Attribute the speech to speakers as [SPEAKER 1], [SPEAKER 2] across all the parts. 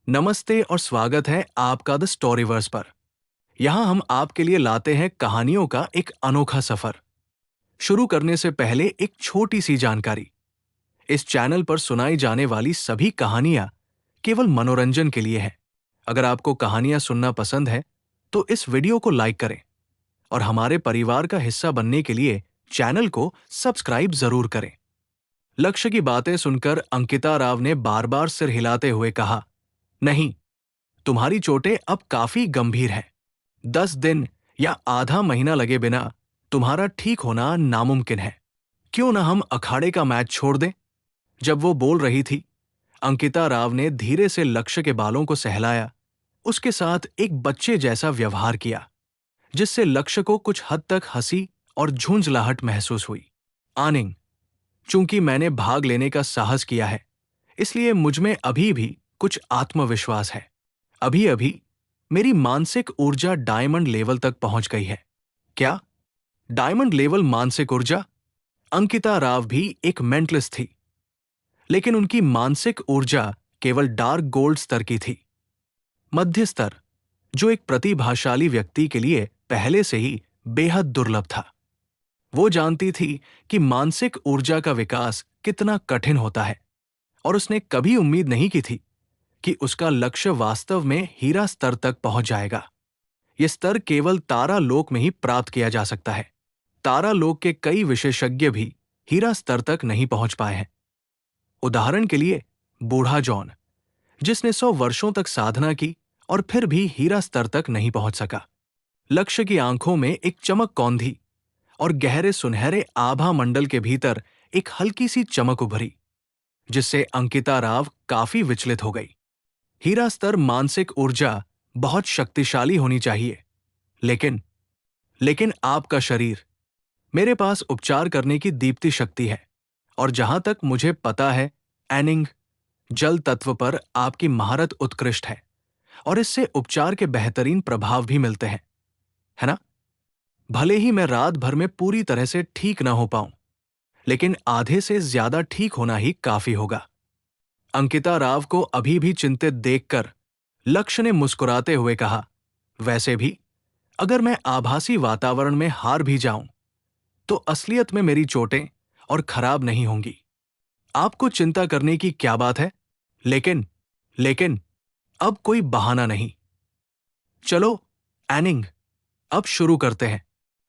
[SPEAKER 1] नमस्ते और स्वागत है आपका द स्टोरीवर्स पर। यहाँ हम आपके लिए लाते हैं कहानियों का एक अनोखा सफर। शुरू करने से पहले एक छोटी सी जानकारी। इस चैनल पर सुनाई जाने वाली सभी कहानियां केवल मनोरंजन के लिए हैं। अगर आपको कहानियां सुनना पसंद है तो इस वीडियो को लाइक करें और हमारे परिवार का हिस्सा बनने के लिए चैनल को सब्सक्राइब जरूर करें। लक्ष्य की बातें सुनकर अंकिता राव ने बार बार सिर हिलाते हुए कहा, नहीं, तुम्हारी चोटें अब काफी गंभीर हैं। 10 दिन या आधा महीना लगे बिना तुम्हारा ठीक होना नामुमकिन है। क्यों ना हम अखाड़े का मैच छोड़ दें? जब वो बोल रही थी, अंकिता राव ने धीरे से लक्ष्य के बालों को सहलाया, उसके साथ एक बच्चे जैसा व्यवहार किया, जिससे लक्ष्य को कुछ हद तक हंसी और झुंझलाहट महसूस हुई। आनिंग, चूंकि मैंने भाग लेने का साहस किया है, इसलिए मुझमें अभी भी कुछ आत्मविश्वास है। अभी अभी मेरी मानसिक ऊर्जा डायमंड लेवल तक पहुंच गई है। क्या? डायमंड लेवल मानसिक ऊर्जा? अंकिता राव भी एक मेंटलिस्ट थी, लेकिन उनकी मानसिक ऊर्जा केवल डार्क गोल्ड स्तर की थी। मध्य स्तर, जो एक प्रतिभाशाली व्यक्ति के लिए पहले से ही बेहद दुर्लभ था। वो जानती थी कि मानसिक ऊर्जा का विकास कितना कठिन होता है, और उसने कभी उम्मीद नहीं की थी कि उसका लक्ष्य वास्तव में हीरा स्तर तक पहुंच जाएगा। यह स्तर केवल तारा लोक में ही प्राप्त किया जा सकता है। तारा लोक के कई विशेषज्ञ भी हीरा स्तर तक नहीं पहुंच पाए हैं। उदाहरण के लिए बूढ़ा जॉन, जिसने 100 वर्षों तक साधना की और फिर भी हीरा स्तर तक नहीं पहुंच सका। लक्ष्य की आंखों में एक चमक कौंधी और गहरे सुनहरे आभा मंडल के भीतर एक हल्की सी चमक उभरी, जिससे अंकिता राव काफी विचलित हो गई। हीरा स्तर मानसिक ऊर्जा बहुत शक्तिशाली होनी चाहिए, लेकिन लेकिन आपका शरीर, मेरे पास उपचार करने की दीप्ति शक्ति है, और जहां तक मुझे पता है, एनिंग, जल तत्व पर आपकी महारत उत्कृष्ट है और इससे उपचार के बेहतरीन प्रभाव भी मिलते हैं, है ना? भले ही मैं रात भर में पूरी तरह से ठीक ना हो पाऊं, लेकिन आधे से ज्यादा ठीक होना ही काफी होगा। अंकिता राव को अभी भी चिंतित देखकर लक्ष्य ने मुस्कुराते हुए कहा, वैसे भी अगर मैं आभासी वातावरण में हार भी जाऊं तो असलियत में मेरी चोटें और खराब नहीं होंगी। आपको चिंता करने की क्या बात है? लेकिन लेकिन अब कोई बहाना नहीं। चलो एनिंग, अब शुरू करते हैं।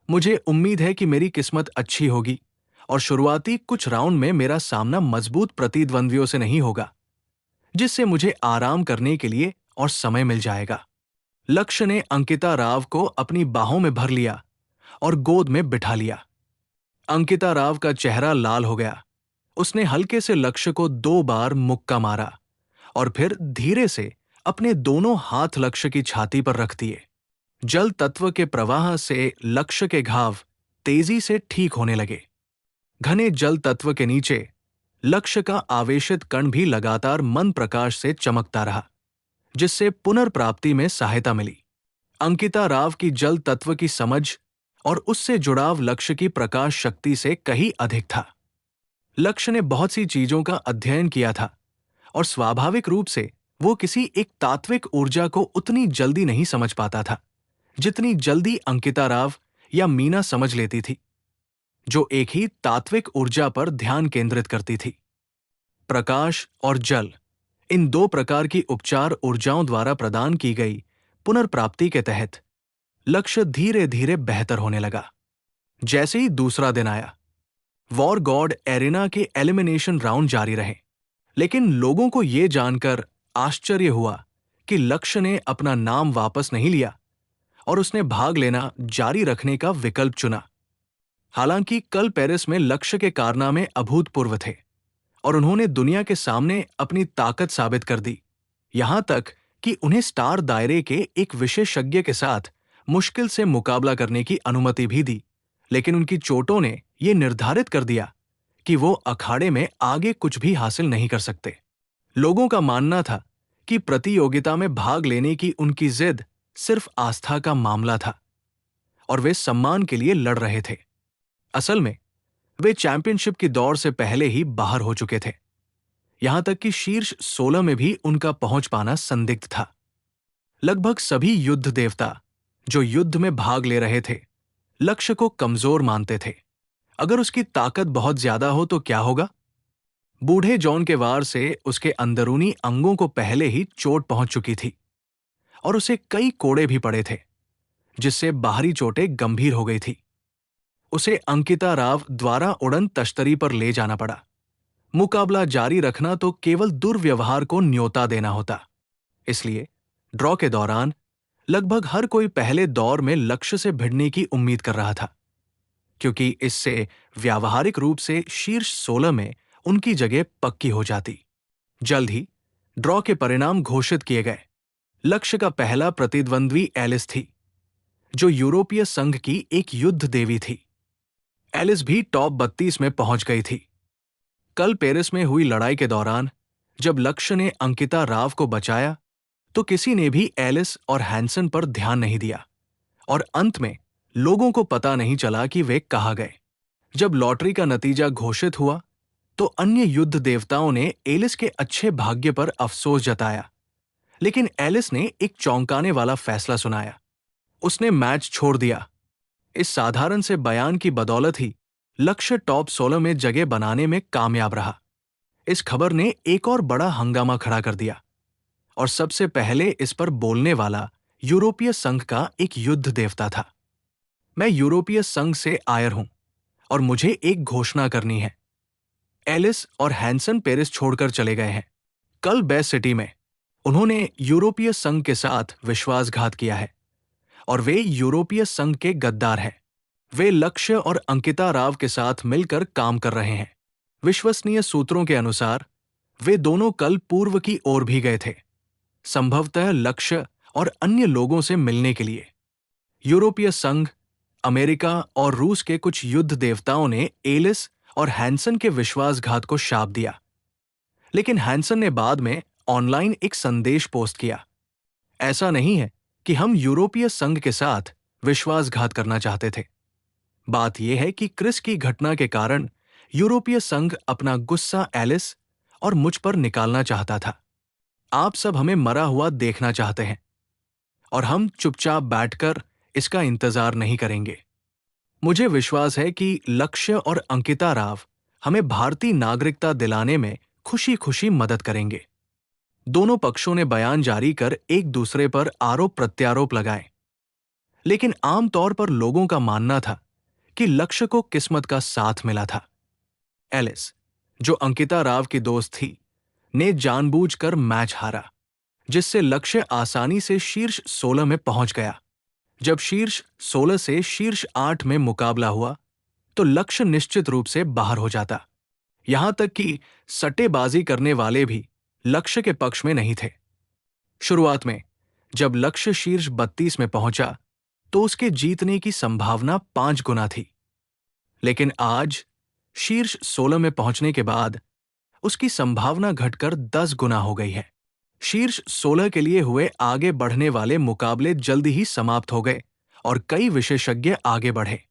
[SPEAKER 1] मुझे उम्मीद है कि मेरी किस्मत अच्छी होगी और शुरुआती कुछ राउंड में मेरा सामना मजबूत प्रतिद्वंद्वियों से नहीं होगा, जिससे मुझे आराम करने के लिए और समय मिल जाएगा। लक्ष्य ने अंकिता राव को अपनी बाहों में भर लिया और गोद में बिठा लिया। अंकिता राव का चेहरा लाल हो गया। उसने हल्के से लक्ष्य को 2 बार मुक्का मारा और फिर धीरे से अपने दोनों हाथ लक्ष्य की छाती पर रख दिए। जल तत्व के प्रवाह से लक्ष्य के घाव तेजी से ठीक होने लगे। घने जल तत्व के नीचे लक्ष्य का आवेशित कण भी लगातार मन प्रकाश से चमकता रहा, जिससे पुनर्प्राप्ति में सहायता मिली। अंकिता राव की जल तत्व की समझ और उससे जुड़ाव लक्ष्य की प्रकाश शक्ति से कहीं अधिक था। लक्ष्य ने बहुत सी चीजों का अध्ययन किया था और स्वाभाविक रूप से वो किसी एक तात्विक ऊर्जा को उतनी जल्दी नहीं समझ पाता था जितनी जल्दी अंकिता राव या मीना समझ लेती थी, जो एक ही तात्विक ऊर्जा पर ध्यान केंद्रित करती थी। प्रकाश और जल, इन 2 प्रकार की उपचार ऊर्जाओं द्वारा प्रदान की गई पुनर्प्राप्ति के तहत लक्ष्य धीरे धीरे बेहतर होने लगा। जैसे ही दूसरा दिन आया, वॉर गॉड एरिना के एलिमिनेशन राउंड जारी रहे, लेकिन लोगों को यह जानकर आश्चर्य हुआ कि लक्ष्य ने अपना नाम वापस नहीं लिया और उसने भाग लेना जारी रखने का विकल्प चुना। हालांकि कल पेरिस में लक्ष्य के कारनामे अभूतपूर्व थे और उन्होंने दुनिया के सामने अपनी ताकत साबित कर दी, यहां तक कि उन्हें स्टार दायरे के एक विशेषज्ञ के साथ मुश्किल से मुकाबला करने की अनुमति भी दी, लेकिन उनकी चोटों ने यह निर्धारित कर दिया कि वो अखाड़े में आगे कुछ भी हासिल नहीं कर सकते। लोगों का मानना था कि प्रतियोगिता में भाग लेने की उनकी जिद सिर्फ आस्था का मामला था और वे सम्मान के लिए लड़ रहे थे। असल में वे चैंपियनशिप की दौड़ से पहले ही बाहर हो चुके थे। यहां तक कि शीर्ष 16 में भी उनका पहुंच पाना संदिग्ध था। लगभग सभी युद्ध देवता जो युद्ध में भाग ले रहे थे लक्ष्य को कमजोर मानते थे। अगर उसकी ताकत बहुत ज्यादा हो तो क्या होगा? बूढ़े जॉन के वार से उसके अंदरूनी अंगों को पहले ही चोट पहुंच चुकी थी और उसे कई कोड़े भी पड़े थे, जिससे बाहरी चोटें गंभीर हो गई थी। उसे अंकिता राव द्वारा उड़न तश्तरी पर ले जाना पड़ा। मुकाबला जारी रखना तो केवल दुर्व्यवहार को न्योता देना होता। इसलिए ड्रॉ के दौरान लगभग हर कोई पहले दौर में लक्ष्य से भिड़ने की उम्मीद कर रहा था, क्योंकि इससे व्यावहारिक रूप से शीर्ष 16 में उनकी जगह पक्की हो जाती। जल्द ही ड्रॉ के परिणाम घोषित किए गए। लक्ष्य का पहला प्रतिद्वंद्वी एलिस थी, जो यूरोपीय संघ की एक युद्ध देवी थी। एलिस भी टॉप 32 में पहुंच गई थी। कल पेरिस में हुई लड़ाई के दौरान जब लक्ष्य ने अंकिता राव को बचाया तो किसी ने भी एलिस और हैंसन पर ध्यान नहीं दिया और अंत में लोगों को पता नहीं चला कि वे कहाँ गए। जब लॉटरी का नतीजा घोषित हुआ तो अन्य युद्ध देवताओं ने एलिस के अच्छे भाग्य पर अफसोस जताया, लेकिन एलिस ने एक चौंकाने वाला फैसला सुनाया। उसने मैच छोड़ दिया। इस साधारण से बयान की बदौलत ही लक्ष्य टॉप 16 में जगह बनाने में कामयाब रहा। इस खबर ने एक और बड़ा हंगामा खड़ा कर दिया और सबसे पहले इस पर बोलने वाला यूरोपीय संघ का एक युद्ध देवता था। मैं यूरोपीय संघ से आयर हूं और मुझे एक घोषणा करनी है। एलिस और हैंसन पेरिस छोड़कर चले गए हैं। कल बेस सिटी में उन्होंने यूरोपीय संघ के साथ विश्वासघात किया है और वे यूरोपीय संघ के गद्दार हैं। वे लक्ष्य और अंकिता राव के साथ मिलकर काम कर रहे हैं। विश्वसनीय सूत्रों के अनुसार वे दोनों कल पूर्व की ओर भी गए थे, संभवतः लक्ष्य और अन्य लोगों से मिलने के लिए। यूरोपीय संघ, अमेरिका और रूस के कुछ युद्ध देवताओं ने एलिस और हैंसन के विश्वासघात को शाप दिया, लेकिन हैंसन ने बाद में ऑनलाइन एक संदेश पोस्ट किया। ऐसा नहीं है कि हम यूरोपीय संघ के साथ विश्वासघात करना चाहते थे। बात यह है कि क्रिस की घटना के कारण यूरोपीय संघ अपना गुस्सा एलिस और मुझ पर निकालना चाहता था। आप सब हमें मरा हुआ देखना चाहते हैं और हम चुपचाप बैठकर इसका इंतजार नहीं करेंगे। मुझे विश्वास है कि लक्ष्य और अंकिता राव हमें भारतीय नागरिकता दिलाने में खुशी खुशी मदद करेंगे। दोनों पक्षों ने बयान जारी कर एक दूसरे पर आरोप प्रत्यारोप लगाए, लेकिन आमतौर पर लोगों का मानना था कि लक्ष्य को किस्मत का साथ मिला था। एलिस, जो अंकिता राव की दोस्त थी, ने जानबूझकर मैच हारा, जिससे लक्ष्य आसानी से शीर्ष 16 में पहुंच गया। जब शीर्ष 16 से शीर्ष 8 में मुकाबला हुआ तो लक्ष्य निश्चित रूप से बाहर हो जाता। यहां तक कि सट्टेबाजी करने वाले भी लक्ष्य के पक्ष में नहीं थे। शुरुआत में जब लक्ष्य शीर्ष 32 में पहुंचा तो उसके जीतने की संभावना 5 गुना थी, लेकिन आज शीर्ष 16 में पहुंचने के बाद उसकी संभावना घटकर 10 गुना हो गई है। शीर्ष 16 के लिए हुए आगे बढ़ने वाले मुकाबले जल्दी ही समाप्त हो गए और कई विशेषज्ञ आगे बढ़े।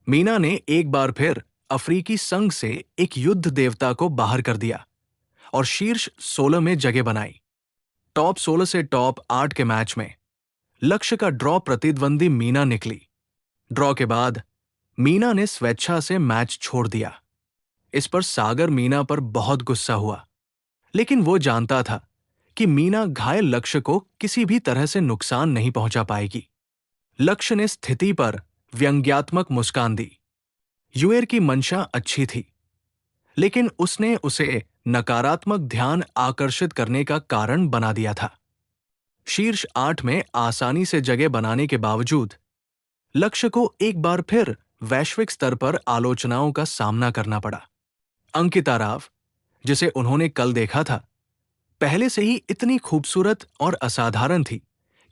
[SPEAKER 1] मीना ने एक बार फिर अफ्रीकी संघ से एक युद्ध देवता को बाहर कर दिया और शीर्ष 16 में जगह बनाई। टॉप 16 से टॉप 8 के मैच में लक्ष्य का ड्रॉ प्रतिद्वंदी मीना निकली। ड्रॉ के बाद मीना ने स्वेच्छा से मैच छोड़ दिया। इस पर सागर मीना पर बहुत गुस्सा हुआ, लेकिन वो जानता था कि मीना घायल लक्ष्य को किसी भी तरह से नुकसान नहीं पहुंचा पाएगी। लक्ष्य ने स्थिति पर व्यंग्यात्मक मुस्कान दी। यूएर की मंशा अच्छी थी, लेकिन उसने उसे नकारात्मक ध्यान आकर्षित करने का कारण बना दिया था। शीर्ष 8 में आसानी से जगह बनाने के बावजूद लक्ष्य को एक बार फिर वैश्विक स्तर पर आलोचनाओं का सामना करना पड़ा। अंकिता राव, जिसे उन्होंने कल देखा था, पहले से ही इतनी खूबसूरत और असाधारण थी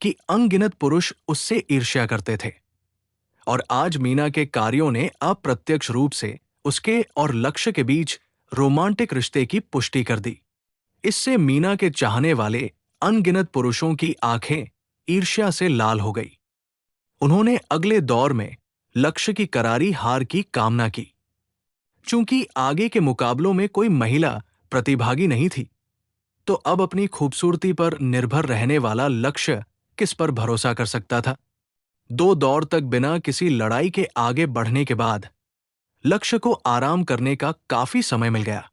[SPEAKER 1] कि अनगिनत पुरुष उससे ईर्ष्या करते थे, और आज मीना के कार्यों ने अप्रत्यक्ष रूप से उसके और लक्ष्य के बीच रोमांटिक रिश्ते की पुष्टि कर दी। इससे मीना के चाहने वाले अनगिनत पुरुषों की आंखें ईर्ष्या से लाल हो गई। उन्होंने अगले दौर में लक्ष्य की करारी हार की कामना की। चूंकि आगे के मुकाबलों में कोई महिला प्रतिभागी नहीं थी, तो अब अपनी खूबसूरती पर निर्भर रहने वाला लक्ष्य किस पर भरोसा कर सकता था? 2 दौर तक बिना किसी लड़ाई के आगे बढ़ने के बाद लक्ष्य को आराम करने का काफी समय मिल गया।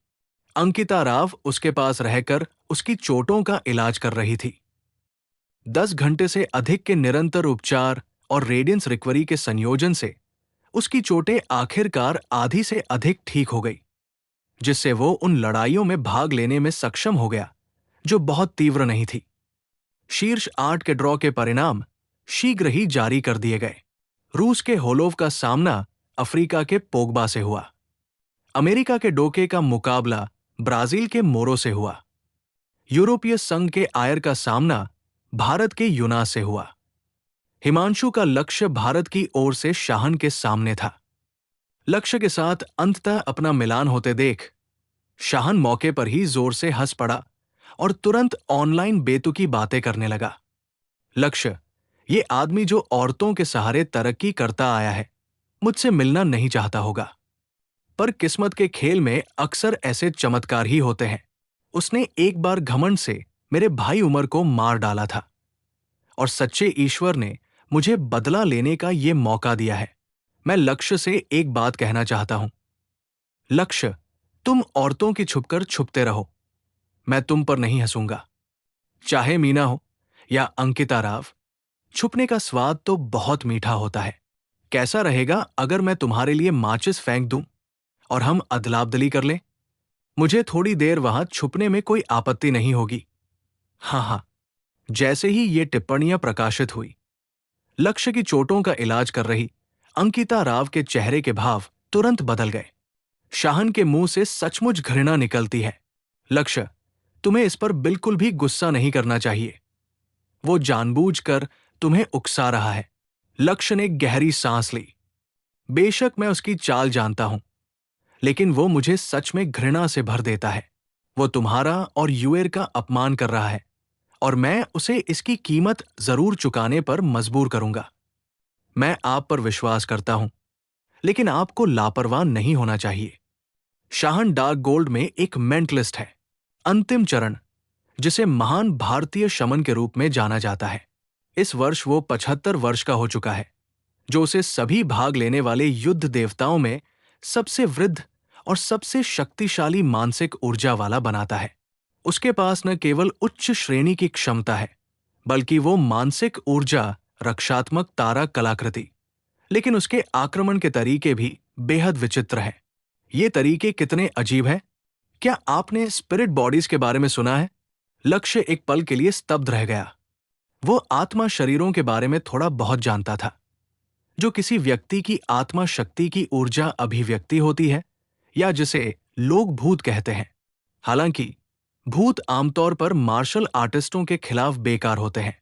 [SPEAKER 1] अंकिता राव उसके पास रहकर उसकी चोटों का इलाज कर रही थी। 10 घंटे से अधिक के निरंतर उपचार और रेडियंस रिकवरी के संयोजन से उसकी चोटें आखिरकार आधी से अधिक ठीक हो गई, जिससे वो उन लड़ाइयों में भाग लेने में सक्षम हो गया जो बहुत तीव्र नहीं थी। शीर्ष 8 के ड्रॉ के परिणाम शीघ्र ही जारी कर दिए गए। रूस के होलोव का सामना अफ्रीका के पोग्बा से हुआ। अमेरिका के डोके का मुकाबला ब्राजील के मोरो से हुआ। यूरोपीय संघ के आयर का सामना भारत के यूनास से हुआ। हिमांशु का लक्ष्य भारत की ओर से शाहन के सामने था। लक्ष्य के साथ अंततः अपना मिलान होते देख शाहन मौके पर ही जोर से हंस पड़ा और तुरंत ऑनलाइन बेतुकी बातें करने लगा। लक्ष्य, ये आदमी जो औरतों के सहारे तरक्की करता आया है, मुझसे मिलना नहीं चाहता होगा। पर किस्मत के खेल में अक्सर ऐसे चमत्कार ही होते हैं। उसने एक बार घमंड से मेरे भाई उमर को मार डाला था और सच्चे ईश्वर ने मुझे बदला लेने का ये मौका दिया है। मैं लक्ष्य से एक बात कहना चाहता हूं। लक्ष्य, तुम औरतों की छुपकर छुपते रहो, मैं तुम पर नहीं हंसूंगा। चाहे मीना हो या अंकिता राव, छुपने का स्वाद तो बहुत मीठा होता है। कैसा रहेगा अगर मैं तुम्हारे लिए माचिस फेंक दूं और हम अदलाबदली कर लें? मुझे थोड़ी देर वहां छुपने में कोई आपत्ति नहीं होगी। हाँ हाँ। जैसे ही ये टिप्पणियां प्रकाशित हुई, लक्ष्य की चोटों का इलाज कर रही अंकिता राव के चेहरे के भाव तुरंत बदल गए। शाहन के मुंह से सचमुच घृणा निकलती है। लक्ष्य, तुम्हें इस पर बिल्कुल भी गुस्सा नहीं करना चाहिए। वो जानबूझकर तुम्हें उकसा रहा है। लक्ष्य ने गहरी सांस ली। बेशक मैं उसकी चाल जानता हूं, लेकिन वो मुझे सच में घृणा से भर देता है। वो तुम्हारा और यूएर का अपमान कर रहा है और मैं उसे इसकी कीमत जरूर चुकाने पर मजबूर करूंगा। मैं आप पर विश्वास करता हूं, लेकिन आपको लापरवाह नहीं होना चाहिए। शाहन डार्क गोल्ड में एक मेंटलिस्ट है। अंतिम चरण, जिसे महान भारतीय शमन के रूप में जाना जाता है। इस वर्ष वो 75 वर्ष का हो चुका है, जो उसे सभी भाग लेने वाले युद्ध देवताओं में सबसे वृद्ध और सबसे शक्तिशाली मानसिक ऊर्जा वाला बनाता है। उसके पास न केवल उच्च श्रेणी की क्षमता है, बल्कि वो मानसिक ऊर्जा रक्षात्मक तारा कलाकृति। लेकिन उसके आक्रमण के तरीके भी बेहद विचित्र हैं। ये तरीके कितने अजीब हैं! क्या आपने स्पिरिट बॉडीज के बारे में सुना है? लक्ष्य एक पल के लिए स्तब्ध रह गया। वो आत्मा शरीरों के बारे में थोड़ा बहुत जानता था, जो किसी व्यक्ति की आत्मा शक्ति की ऊर्जा अभिव्यक्ति होती है, या जिसे लोग भूत कहते हैं। हालांकि भूत आमतौर पर मार्शल आर्टिस्टों के खिलाफ बेकार होते हैं।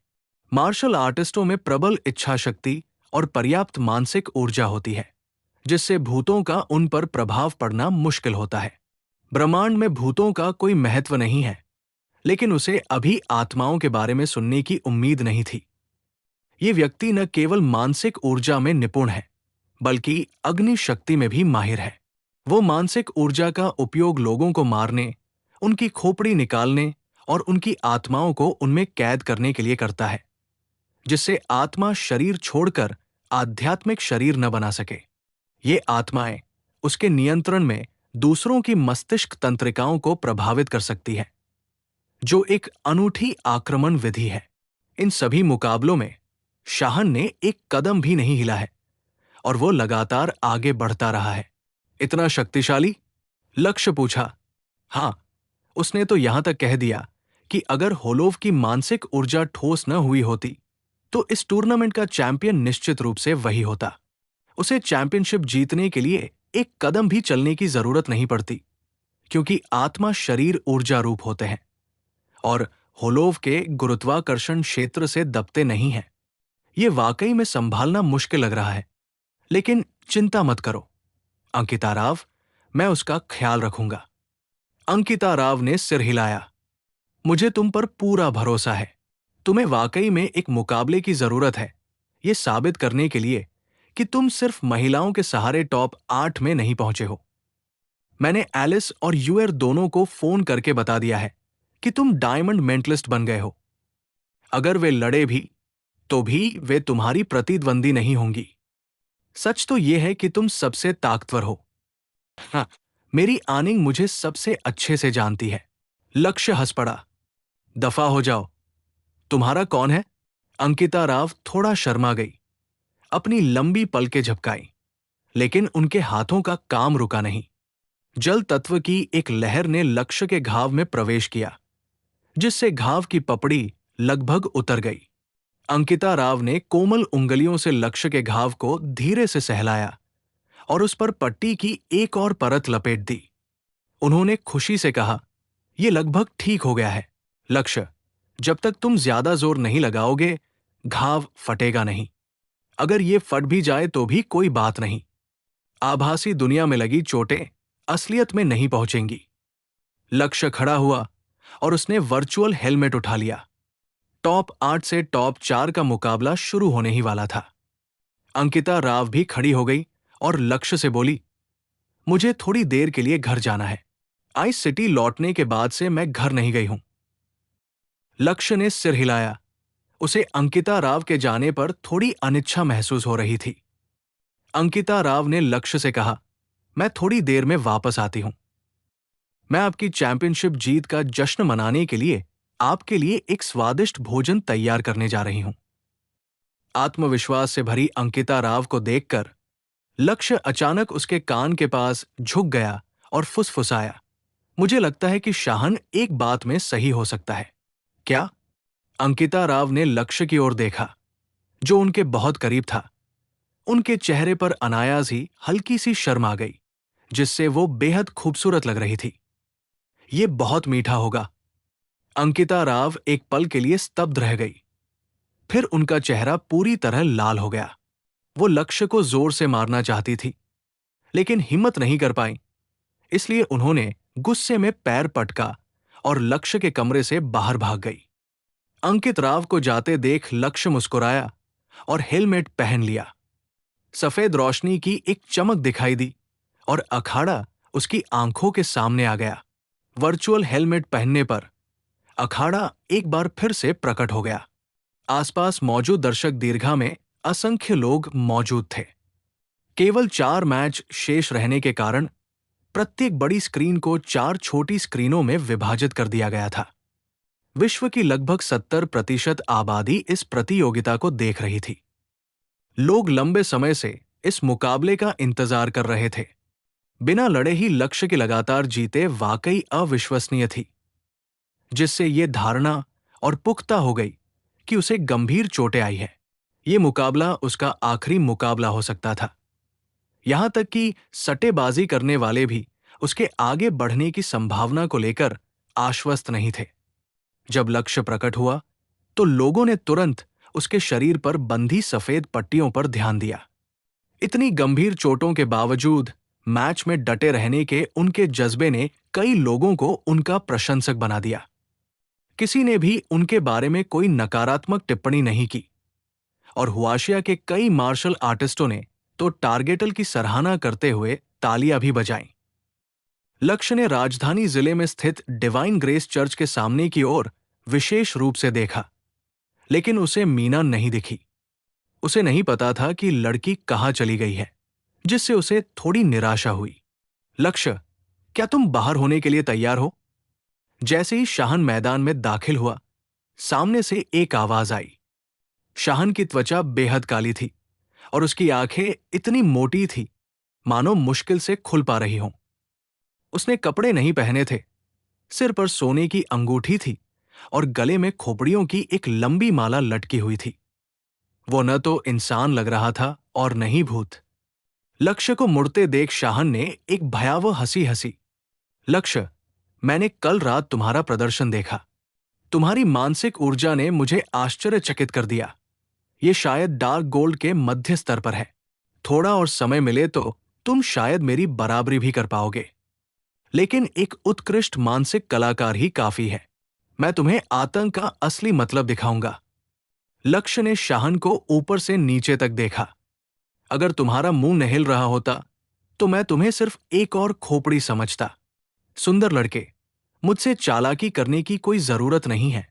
[SPEAKER 1] मार्शल आर्टिस्टों में प्रबल इच्छा शक्ति और पर्याप्त मानसिक ऊर्जा होती है, जिससे भूतों का उन पर प्रभाव पड़ना मुश्किल होता है। ब्रह्मांड में भूतों का कोई महत्व नहीं है, लेकिन उसे अभी आत्माओं के बारे में सुनने की उम्मीद नहीं थी। ये व्यक्ति न केवल मानसिक ऊर्जा में निपुण है, बल्कि अग्नि शक्ति में भी माहिर है। वो मानसिक ऊर्जा का उपयोग लोगों को मारने, उनकी खोपड़ी निकालने और उनकी आत्माओं को उनमें कैद करने के लिए करता है, जिससे आत्मा शरीर छोड़कर आध्यात्मिक शरीर न बना सके। ये आत्माएं उसके नियंत्रण में दूसरों की मस्तिष्क तंत्रिकाओं को प्रभावित कर सकती है, जो एक अनूठी आक्रमण विधि है। इन सभी मुकाबलों में शाहन ने एक कदम भी नहीं हिला है और वो लगातार आगे बढ़ता रहा है। इतना शक्तिशाली? लक्ष्य पूछा। हां, उसने तो यहां तक कह दिया कि अगर होलोव की मानसिक ऊर्जा ठोस न हुई होती, तो इस टूर्नामेंट का चैंपियन निश्चित रूप से वही होता। उसे चैंपियनशिप जीतने के लिए एक कदम भी चलने की जरूरत नहीं पड़ती, क्योंकि आत्मा शरीर ऊर्जा रूप होते हैं और होलोव के गुरुत्वाकर्षण क्षेत्र से दबते नहीं हैं। ये वाकई में संभालना मुश्किल लग रहा है, लेकिन चिंता मत करो अंकिता राव, मैं उसका ख्याल रखूंगा। अंकिता राव ने सिर हिलाया। मुझे तुम पर पूरा भरोसा है। तुम्हें वाकई में एक मुकाबले की जरूरत है, ये साबित करने के लिए कि तुम सिर्फ महिलाओं के सहारे टॉप 8 में नहीं पहुंचे हो। मैंने एलिस और यूएर दोनों को फोन करके बता दिया है कि तुम डायमंड मेंटलिस्ट बन गए हो। अगर वे लड़े भी तो भी वे तुम्हारी प्रतिद्वंदी नहीं होंगी। सच तो यह है कि तुम सबसे ताकतवर हो। हाँ, मेरी आनिंग मुझे सबसे अच्छे से जानती है। लक्ष्य हंस पड़ा। दफा हो जाओ। तुम्हारा कौन है? अंकिता राव थोड़ा शर्मा गई, अपनी लंबी पलकें झपकाई, लेकिन उनके हाथों का काम रुका नहीं। जल तत्व की एक लहर ने लक्ष्य के घाव में प्रवेश किया, जिससे घाव की पपड़ी लगभग उतर गई। अंकिता राव ने कोमल उंगलियों से लक्ष्य के घाव को धीरे से सहलाया और उस पर पट्टी की एक और परत लपेट दी। उन्होंने खुशी से कहा, यह लगभग ठीक हो गया है। लक्ष्य, जब तक तुम ज्यादा जोर नहीं लगाओगे, घाव फटेगा नहीं। अगर ये फट भी जाए तो भी कोई बात नहीं। आभासी दुनिया में लगी चोटें असलियत में नहीं पहुंचेंगी। लक्ष्य खड़ा हुआ और उसने वर्चुअल हेलमेट उठा लिया। टॉप 8 से टॉप 4 का मुकाबला शुरू होने ही वाला था। अंकिता राव भी खड़ी हो गई और लक्ष्य से बोली, मुझे थोड़ी देर के लिए घर जाना है। आइस सिटी लौटने के बाद से मैं घर नहीं गई हूं। लक्ष्य ने सिर हिलाया। उसे अंकिता राव के जाने पर थोड़ी अनिच्छा महसूस हो रही थी। अंकिता राव ने लक्ष्य से कहा, मैं थोड़ी देर में वापस आती हूं। मैं आपकी चैंपियनशिप जीत का जश्न मनाने के लिए आपके लिए एक स्वादिष्ट भोजन तैयार करने जा रही हूं। आत्मविश्वास से भरी अंकिता राव को देखकर लक्ष्य अचानक उसके कान के पास झुक गया और फुसफुसाया, मुझे लगता है कि शाहन एक बात में सही हो सकता है। क्या? अंकिता राव ने लक्ष्य की ओर देखा, जो उनके बहुत करीब था। उनके चेहरे पर अनायास ही हल्की सी शर्म आ गई, जिससे वो बेहद खूबसूरत लग रही थी। ये बहुत मीठा होगा। अंकिता राव एक पल के लिए स्तब्ध रह गई। फिर उनका चेहरा पूरी तरह लाल हो गया। वो लक्ष्य को जोर से मारना चाहती थी, लेकिन हिम्मत नहीं कर पाई। इसलिए उन्होंने गुस्से में पैर पटका और लक्ष्य के कमरे से बाहर भाग गई। अंकित राव को जाते देख लक्ष्य मुस्कुराया और हेलमेट पहन लिया। सफेद रोशनी की एक चमक दिखाई दी और अखाड़ा उसकी आंखों के सामने आ गया। वर्चुअल हेलमेट पहनने पर अखाड़ा एक बार फिर से प्रकट हो गया। आसपास मौजूद दर्शक दीर्घा में असंख्य लोग मौजूद थे। केवल 4 मैच शेष रहने के कारण प्रत्येक बड़ी स्क्रीन को 4 छोटी स्क्रीनों में विभाजित कर दिया गया था। विश्व की लगभग 70% आबादी इस प्रतियोगिता को देख रही थी। लोग लंबे समय से इस मुकाबले का इंतजार कर रहे थे। बिना लड़े ही लक्ष्य की लगातार जीतें वाकई अविश्वसनीय थी, जिससे ये धारणा और पुख्ता हो गई कि उसे गंभीर चोटें आई है। ये मुकाबला उसका आखिरी मुकाबला हो सकता था। यहां तक कि सट्टेबाजी करने वाले भी उसके आगे बढ़ने की संभावना को लेकर आश्वस्त नहीं थे। जब लक्ष्य प्रकट हुआ तो लोगों ने तुरंत उसके शरीर पर बंधी सफेद पट्टियों पर ध्यान दिया। इतनी गंभीर चोटों के बावजूद मैच में डटे रहने के उनके जज्बे ने कई लोगों को उनका प्रशंसक बना दिया। किसी ने भी उनके बारे में कोई नकारात्मक टिप्पणी नहीं की और हुआशिया के कई मार्शल आर्टिस्टों ने तो टारगेटल की सराहना करते हुए तालियां भी बजाईं। लक्ष्य ने राजधानी जिले में स्थित डिवाइन ग्रेस चर्च के सामने की ओर विशेष रूप से देखा, लेकिन उसे मीना नहीं दिखी। उसे नहीं पता था कि लड़की कहाँ चली गई है, जिससे उसे थोड़ी निराशा हुई। लक्ष्य, क्या तुम बाहर होने के लिए तैयार हो? जैसे ही शाहन मैदान में दाखिल हुआ, सामने से एक आवाज आई। शाहन की त्वचा बेहद काली थी और उसकी आंखें इतनी मोटी थी मानो मुश्किल से खुल पा रही हों। उसने कपड़े नहीं पहने थे, सिर पर सोने की अंगूठी थी और गले में खोपड़ियों की एक लंबी माला लटकी हुई थी। वो न तो इंसान लग रहा था और न ही भूत। लक्ष्य को मुड़ते देख शाहन ने एक भयावह हंसी हंसी। लक्ष्य, मैंने कल रात तुम्हारा प्रदर्शन देखा। तुम्हारी मानसिक ऊर्जा ने मुझे आश्चर्यचकित कर दिया। ये शायद डार्क गोल्ड के मध्य स्तर पर है। थोड़ा और समय मिले तो तुम शायद मेरी बराबरी भी कर पाओगे, लेकिन एक उत्कृष्ट मानसिक कलाकार ही काफी है। मैं तुम्हें आतंक का असली मतलब दिखाऊंगा। लक्ष्य ने शाहन को ऊपर से नीचे तक देखा। अगर तुम्हारा मुंह न हिल रहा होता तो मैं तुम्हें सिर्फ एक और खोपड़ी समझता। सुंदर लड़के, मुझसे चालाकी करने की कोई जरूरत नहीं है।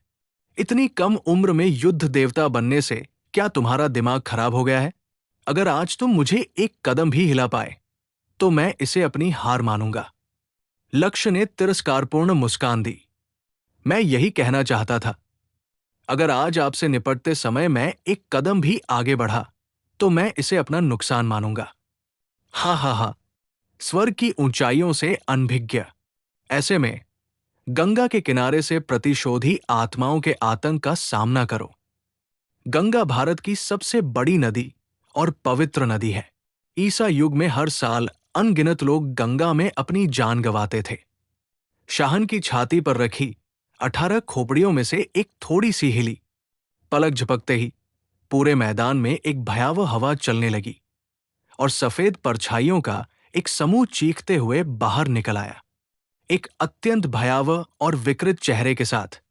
[SPEAKER 1] इतनी कम उम्र में युद्ध देवता बनने से क्या तुम्हारा दिमाग खराब हो गया है? अगर आज तुम मुझे एक कदम भी हिला पाए तो मैं इसे अपनी हार मानूंगा। लक्ष्य ने तिरस्कारपूर्ण मुस्कान दी। मैं यही कहना चाहता था। अगर आज आपसे निपटते समय मैं एक कदम भी आगे बढ़ा तो मैं इसे अपना नुकसान मानूंगा। हा हा हा। स्वर्ग की ऊंचाइयों से अनभिज्ञ। ऐसे में गंगा के किनारे से प्रतिशोधी आत्माओं के आतंक का सामना करो। गंगा भारत की सबसे बड़ी नदी और पवित्र नदी है। ईसा युग में हर साल अनगिनत लोग गंगा में अपनी जान गंवाते थे। शाहन की छाती पर रखी 18 खोपड़ियों में से एक थोड़ी सी हिली। पलक झपकते ही पूरे मैदान में एक भयावह हवा चलने लगी और सफेद परछाइयों का एक समूह चीखते हुए बाहर निकल आया, एक अत्यंत भयावह और विकृत चेहरे के साथ।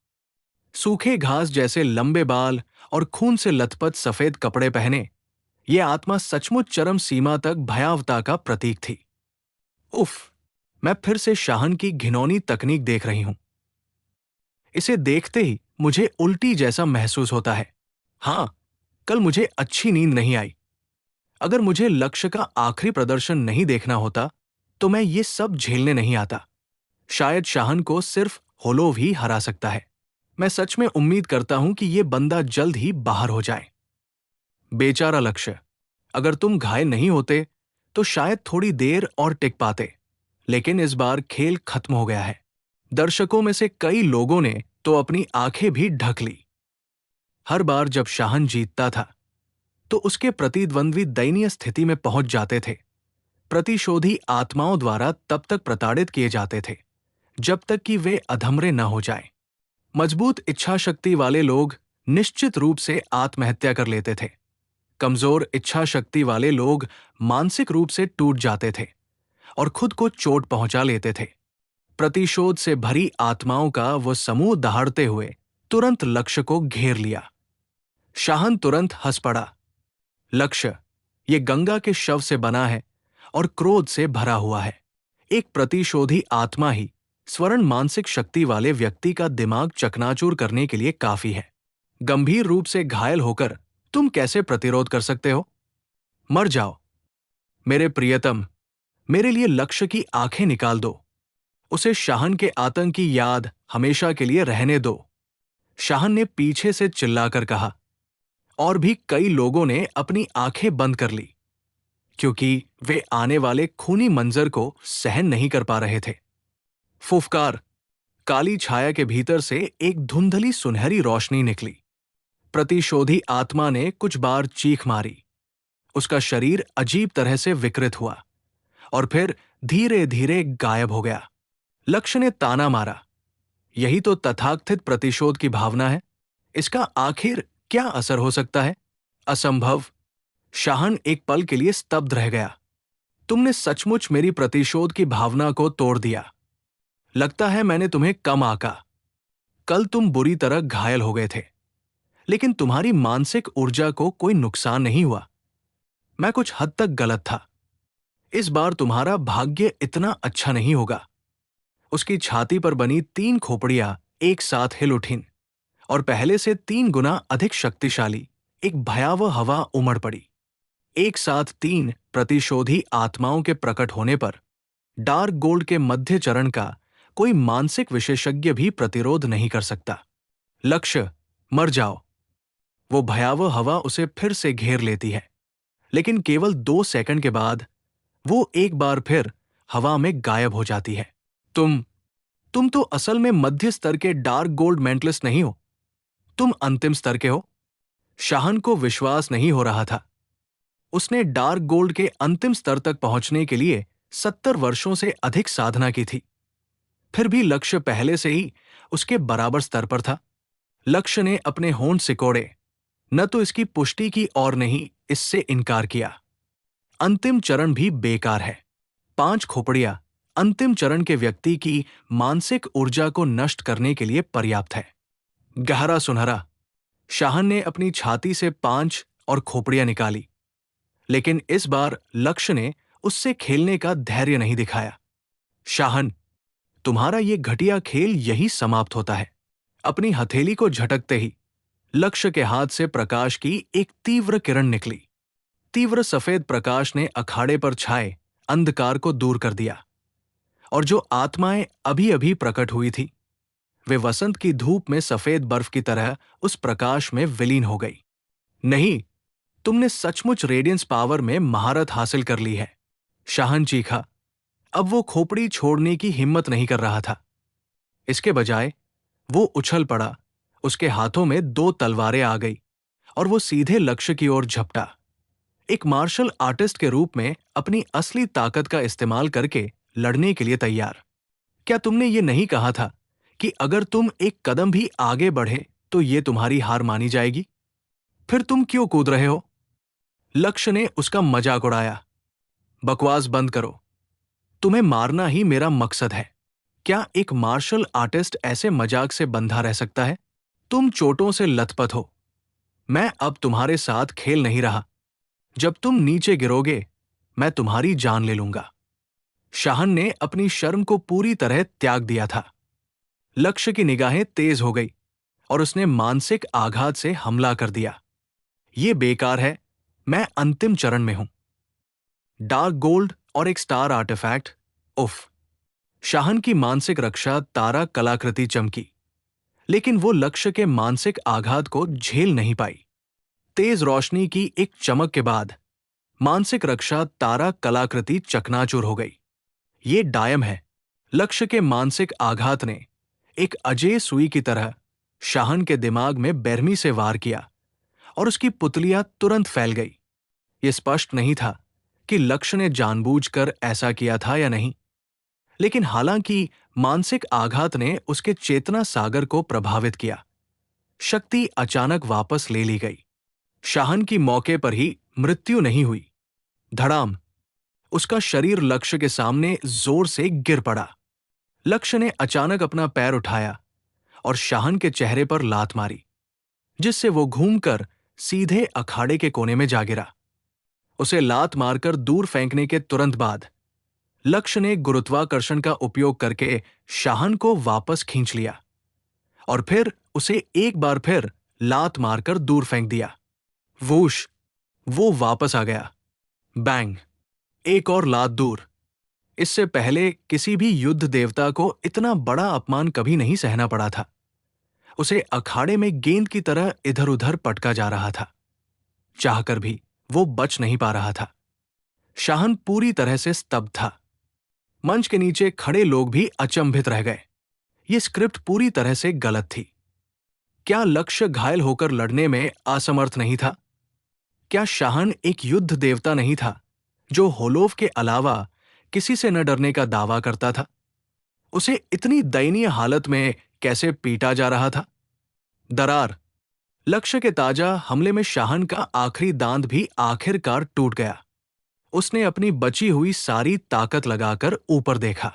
[SPEAKER 1] सूखे घास जैसे लंबे बाल और खून से लथपथ सफेद कपड़े पहने ये आत्मा सचमुच चरम सीमा तक भयावता का प्रतीक थी। उफ, मैं फिर से शाहन की घिनौनी तकनीक देख रही हूं। इसे देखते ही मुझे उल्टी जैसा महसूस होता है। हां, कल मुझे अच्छी नींद नहीं आई। अगर मुझे लक्ष्य का आखिरी प्रदर्शन नहीं देखना होता तो मैं ये सब झेलने नहीं आता। शायद शाहन को सिर्फ होलोव ही हरा सकता है। मैं सच में उम्मीद करता हूं कि यह बंदा जल्द ही बाहर हो जाए। बेचारा लक्ष्य, अगर तुम घायल नहीं होते तो शायद थोड़ी देर और टिक पाते, लेकिन इस बार खेल खत्म हो गया है। दर्शकों में से कई लोगों ने तो अपनी आंखें भी ढक ली। हर बार जब शाहन जीतता था तो उसके प्रतिद्वंद्वी दयनीय स्थिति में पहुंच जाते थे। प्रतिशोधी आत्माओं द्वारा तब तक प्रताड़ित किए जाते थे जब तक कि वे अधमरे न हो जाएं। मजबूत इच्छा शक्ति वाले लोग निश्चित रूप से आत्महत्या कर लेते थे। कमजोर इच्छा शक्ति वाले लोग मानसिक रूप से टूट जाते थे और खुद को चोट पहुंचा लेते थे। प्रतिशोध से भरी आत्माओं का वो समूह दहाड़ते हुए तुरंत लक्ष्य को घेर लिया। शाहन तुरंत हंस पड़ा। लक्ष्य, ये गंगा के शव से बना है और क्रोध से भरा हुआ है। एक प्रतिशोधी आत्मा ही स्वर्ण मानसिक शक्ति वाले व्यक्ति का दिमाग चकनाचूर करने के लिए काफी है। गंभीर रूप से घायल होकर तुम कैसे प्रतिरोध कर सकते हो? मर जाओ। मेरे प्रियतम, मेरे लिए लक्ष्य की आंखें निकाल दो। उसे शाहन के आतंक की याद हमेशा के लिए रहने दो। शाहन ने पीछे से चिल्लाकर कहा। और भी कई लोगों ने अपनी आंखें बंद कर ली क्योंकि वे आने वाले खूनी मंजर को सहन नहीं कर पा रहे थे। फुफकार। काली छाया के भीतर से एक धुंधली सुनहरी रोशनी निकली। प्रतिशोधी आत्मा ने कुछ बार चीख मारी। उसका शरीर अजीब तरह से विकृत हुआ और फिर धीरे धीरे गायब हो गया। लक्ष्य ने ताना मारा। यही तो तथाकथित प्रतिशोध की भावना है। इसका आखिर क्या असर हो सकता है? असंभव। शाहन एक पल के लिए स्तब्ध रह गया। तुमने सचमुच मेरी प्रतिशोध की भावना को तोड़ दिया। लगता है मैंने तुम्हें कम आंका। कल तुम बुरी तरह घायल हो गए थे, लेकिन तुम्हारी मानसिक ऊर्जा को कोई नुकसान नहीं हुआ। मैं कुछ हद तक गलत था। इस बार तुम्हारा भाग्य इतना अच्छा नहीं होगा। उसकी छाती पर बनी 3 खोपड़ियां एक साथ हिल उठीं और पहले से 3 गुना अधिक शक्तिशाली एक भयावह हवा उमड़ पड़ी। एक साथ 3 प्रतिशोधी आत्माओं के प्रकट होने पर डार्क गोल्ड के मध्य चरण का कोई मानसिक विशेषज्ञ भी प्रतिरोध नहीं कर सकता। लक्ष्य, मर जाओ। वो भयावह हवा उसे फिर से घेर लेती है, लेकिन केवल 2 सेकंड के बाद वो एक बार फिर हवा में गायब हो जाती है। तुम तो असल में मध्य स्तर के डार्क गोल्ड मेंटलिस्ट नहीं हो, तुम अंतिम स्तर के हो। शाहन को विश्वास नहीं हो रहा था। उसने डार्क गोल्ड के अंतिम स्तर तक पहुंचने के लिए 70 वर्षों से अधिक साधना की थी। फिर भी लक्ष्य पहले से ही उसके बराबर स्तर पर था। लक्ष्य ने अपने होंठ सिकोड़े, न तो इसकी पुष्टि की और नहीं इससे इनकार किया। अंतिम चरण भी बेकार है। 5 खोपड़ियां अंतिम चरण के व्यक्ति की मानसिक ऊर्जा को नष्ट करने के लिए पर्याप्त है। गहरा सुनहरा। शाहन ने अपनी छाती से 5 और खोपड़ियां निकाली, लेकिन इस बार लक्ष्य ने उससे खेलने का धैर्य नहीं दिखाया। शाहन, तुम्हारा ये घटिया खेल यही समाप्त होता है। अपनी हथेली को झटकते ही लक्ष्य के हाथ से प्रकाश की एक तीव्र किरण निकली। तीव्र सफेद प्रकाश ने अखाड़े पर छाए अंधकार को दूर कर दिया, और जो आत्माएं अभी अभी प्रकट हुई थी, वे वसंत की धूप में सफेद बर्फ की तरह उस प्रकाश में विलीन हो गई। नहीं, तुमने सचमुच रेडियंस पावर में महारत हासिल कर ली है, शाहन चीखा। अब वो खोपड़ी छोड़ने की हिम्मत नहीं कर रहा था। इसके बजाय वो उछल पड़ा, उसके हाथों में 2 तलवारें आ गई और वो सीधे लक्ष्य की ओर झपटा। एक मार्शल आर्टिस्ट के रूप में अपनी असली ताकत का इस्तेमाल करके लड़ने के लिए तैयार। क्या तुमने ये नहीं कहा था कि अगर तुम एक कदम भी आगे बढ़े तो ये तुम्हारी हार मानी जाएगी? फिर तुम क्यों कूद रहे हो? लक्ष्य ने उसका मजाक उड़ाया। बकवास बंद करो। तुम्हें मारना ही मेरा मकसद है। क्या एक मार्शल आर्टिस्ट ऐसे मजाक से बंधा रह सकता है? तुम चोटों से लथपथ हो। मैं अब तुम्हारे साथ खेल नहीं रहा। जब तुम नीचे गिरोगे, मैं तुम्हारी जान ले लूंगा। शाहन ने अपनी शर्म को पूरी तरह त्याग दिया था। लक्ष्य की निगाहें तेज हो गई और उसने मानसिक आघात से हमला कर दिया। ये बेकार है, मैं अंतिम चरण में हूं। डार्क गोल्ड और एक स्टार आर्टिफैक्ट, उफ। शाहन की मानसिक रक्षा तारा कलाकृति चमकी, लेकिन वो लक्ष्य के मानसिक आघात को झेल नहीं पाई। तेज रोशनी की एक चमक के बाद मानसिक रक्षा तारा कलाकृति चकनाचूर हो गई। ये डायम है। लक्ष्य के मानसिक आघात ने एक अजेय सुई की तरह शाहन के दिमाग में बेरहमी से वार किया और उसकी पुतलियां तुरंत फैल गई। यह स्पष्ट नहीं था कि लक्ष्य ने जानबूझकर ऐसा किया था या नहीं, लेकिन हालांकि मानसिक आघात ने उसके चेतना सागर को प्रभावित किया। शक्ति अचानक वापस ले ली गई। शाहन की मौके पर ही मृत्यु नहीं हुई। धड़ाम, उसका शरीर लक्ष्य के सामने जोर से गिर पड़ा। लक्ष्य ने अचानक अपना पैर उठाया और शाहन के चेहरे पर लात मारी, जिससे वो घूमकर सीधे अखाड़े के कोने में जा गिरा। उसे लात मारकर दूर फेंकने के तुरंत बाद लक्ष्य ने गुरुत्वाकर्षण का उपयोग करके शाहन को वापस खींच लिया और फिर उसे एक बार फिर लात मारकर दूर फेंक दिया। वूश, वो वापस आ गया। बैंग, एक और लात दूर। इससे पहले किसी भी युद्ध देवता को इतना बड़ा अपमान कभी नहीं सहना पड़ा था। उसे अखाड़े में गेंद की तरह इधर उधर पटका जा रहा था। चाहकर भी वो बच नहीं पा रहा था। शाहन पूरी तरह से स्तब्ध था। मंच के नीचे खड़े लोग भी अचंभित रह गए। ये स्क्रिप्ट पूरी तरह से गलत थी। क्या लक्ष्य घायल होकर लड़ने में असमर्थ नहीं था? क्या शाहन एक युद्ध देवता नहीं था जो होलोव के अलावा किसी से न डरने का दावा करता था? उसे इतनी दयनीय हालत में कैसे पीटा जा रहा था? दरार, लक्ष्य के ताजा हमले में शाहन का आखिरी दांत भी आखिरकार टूट गया। उसने अपनी बची हुई सारी ताकत लगाकर ऊपर देखा।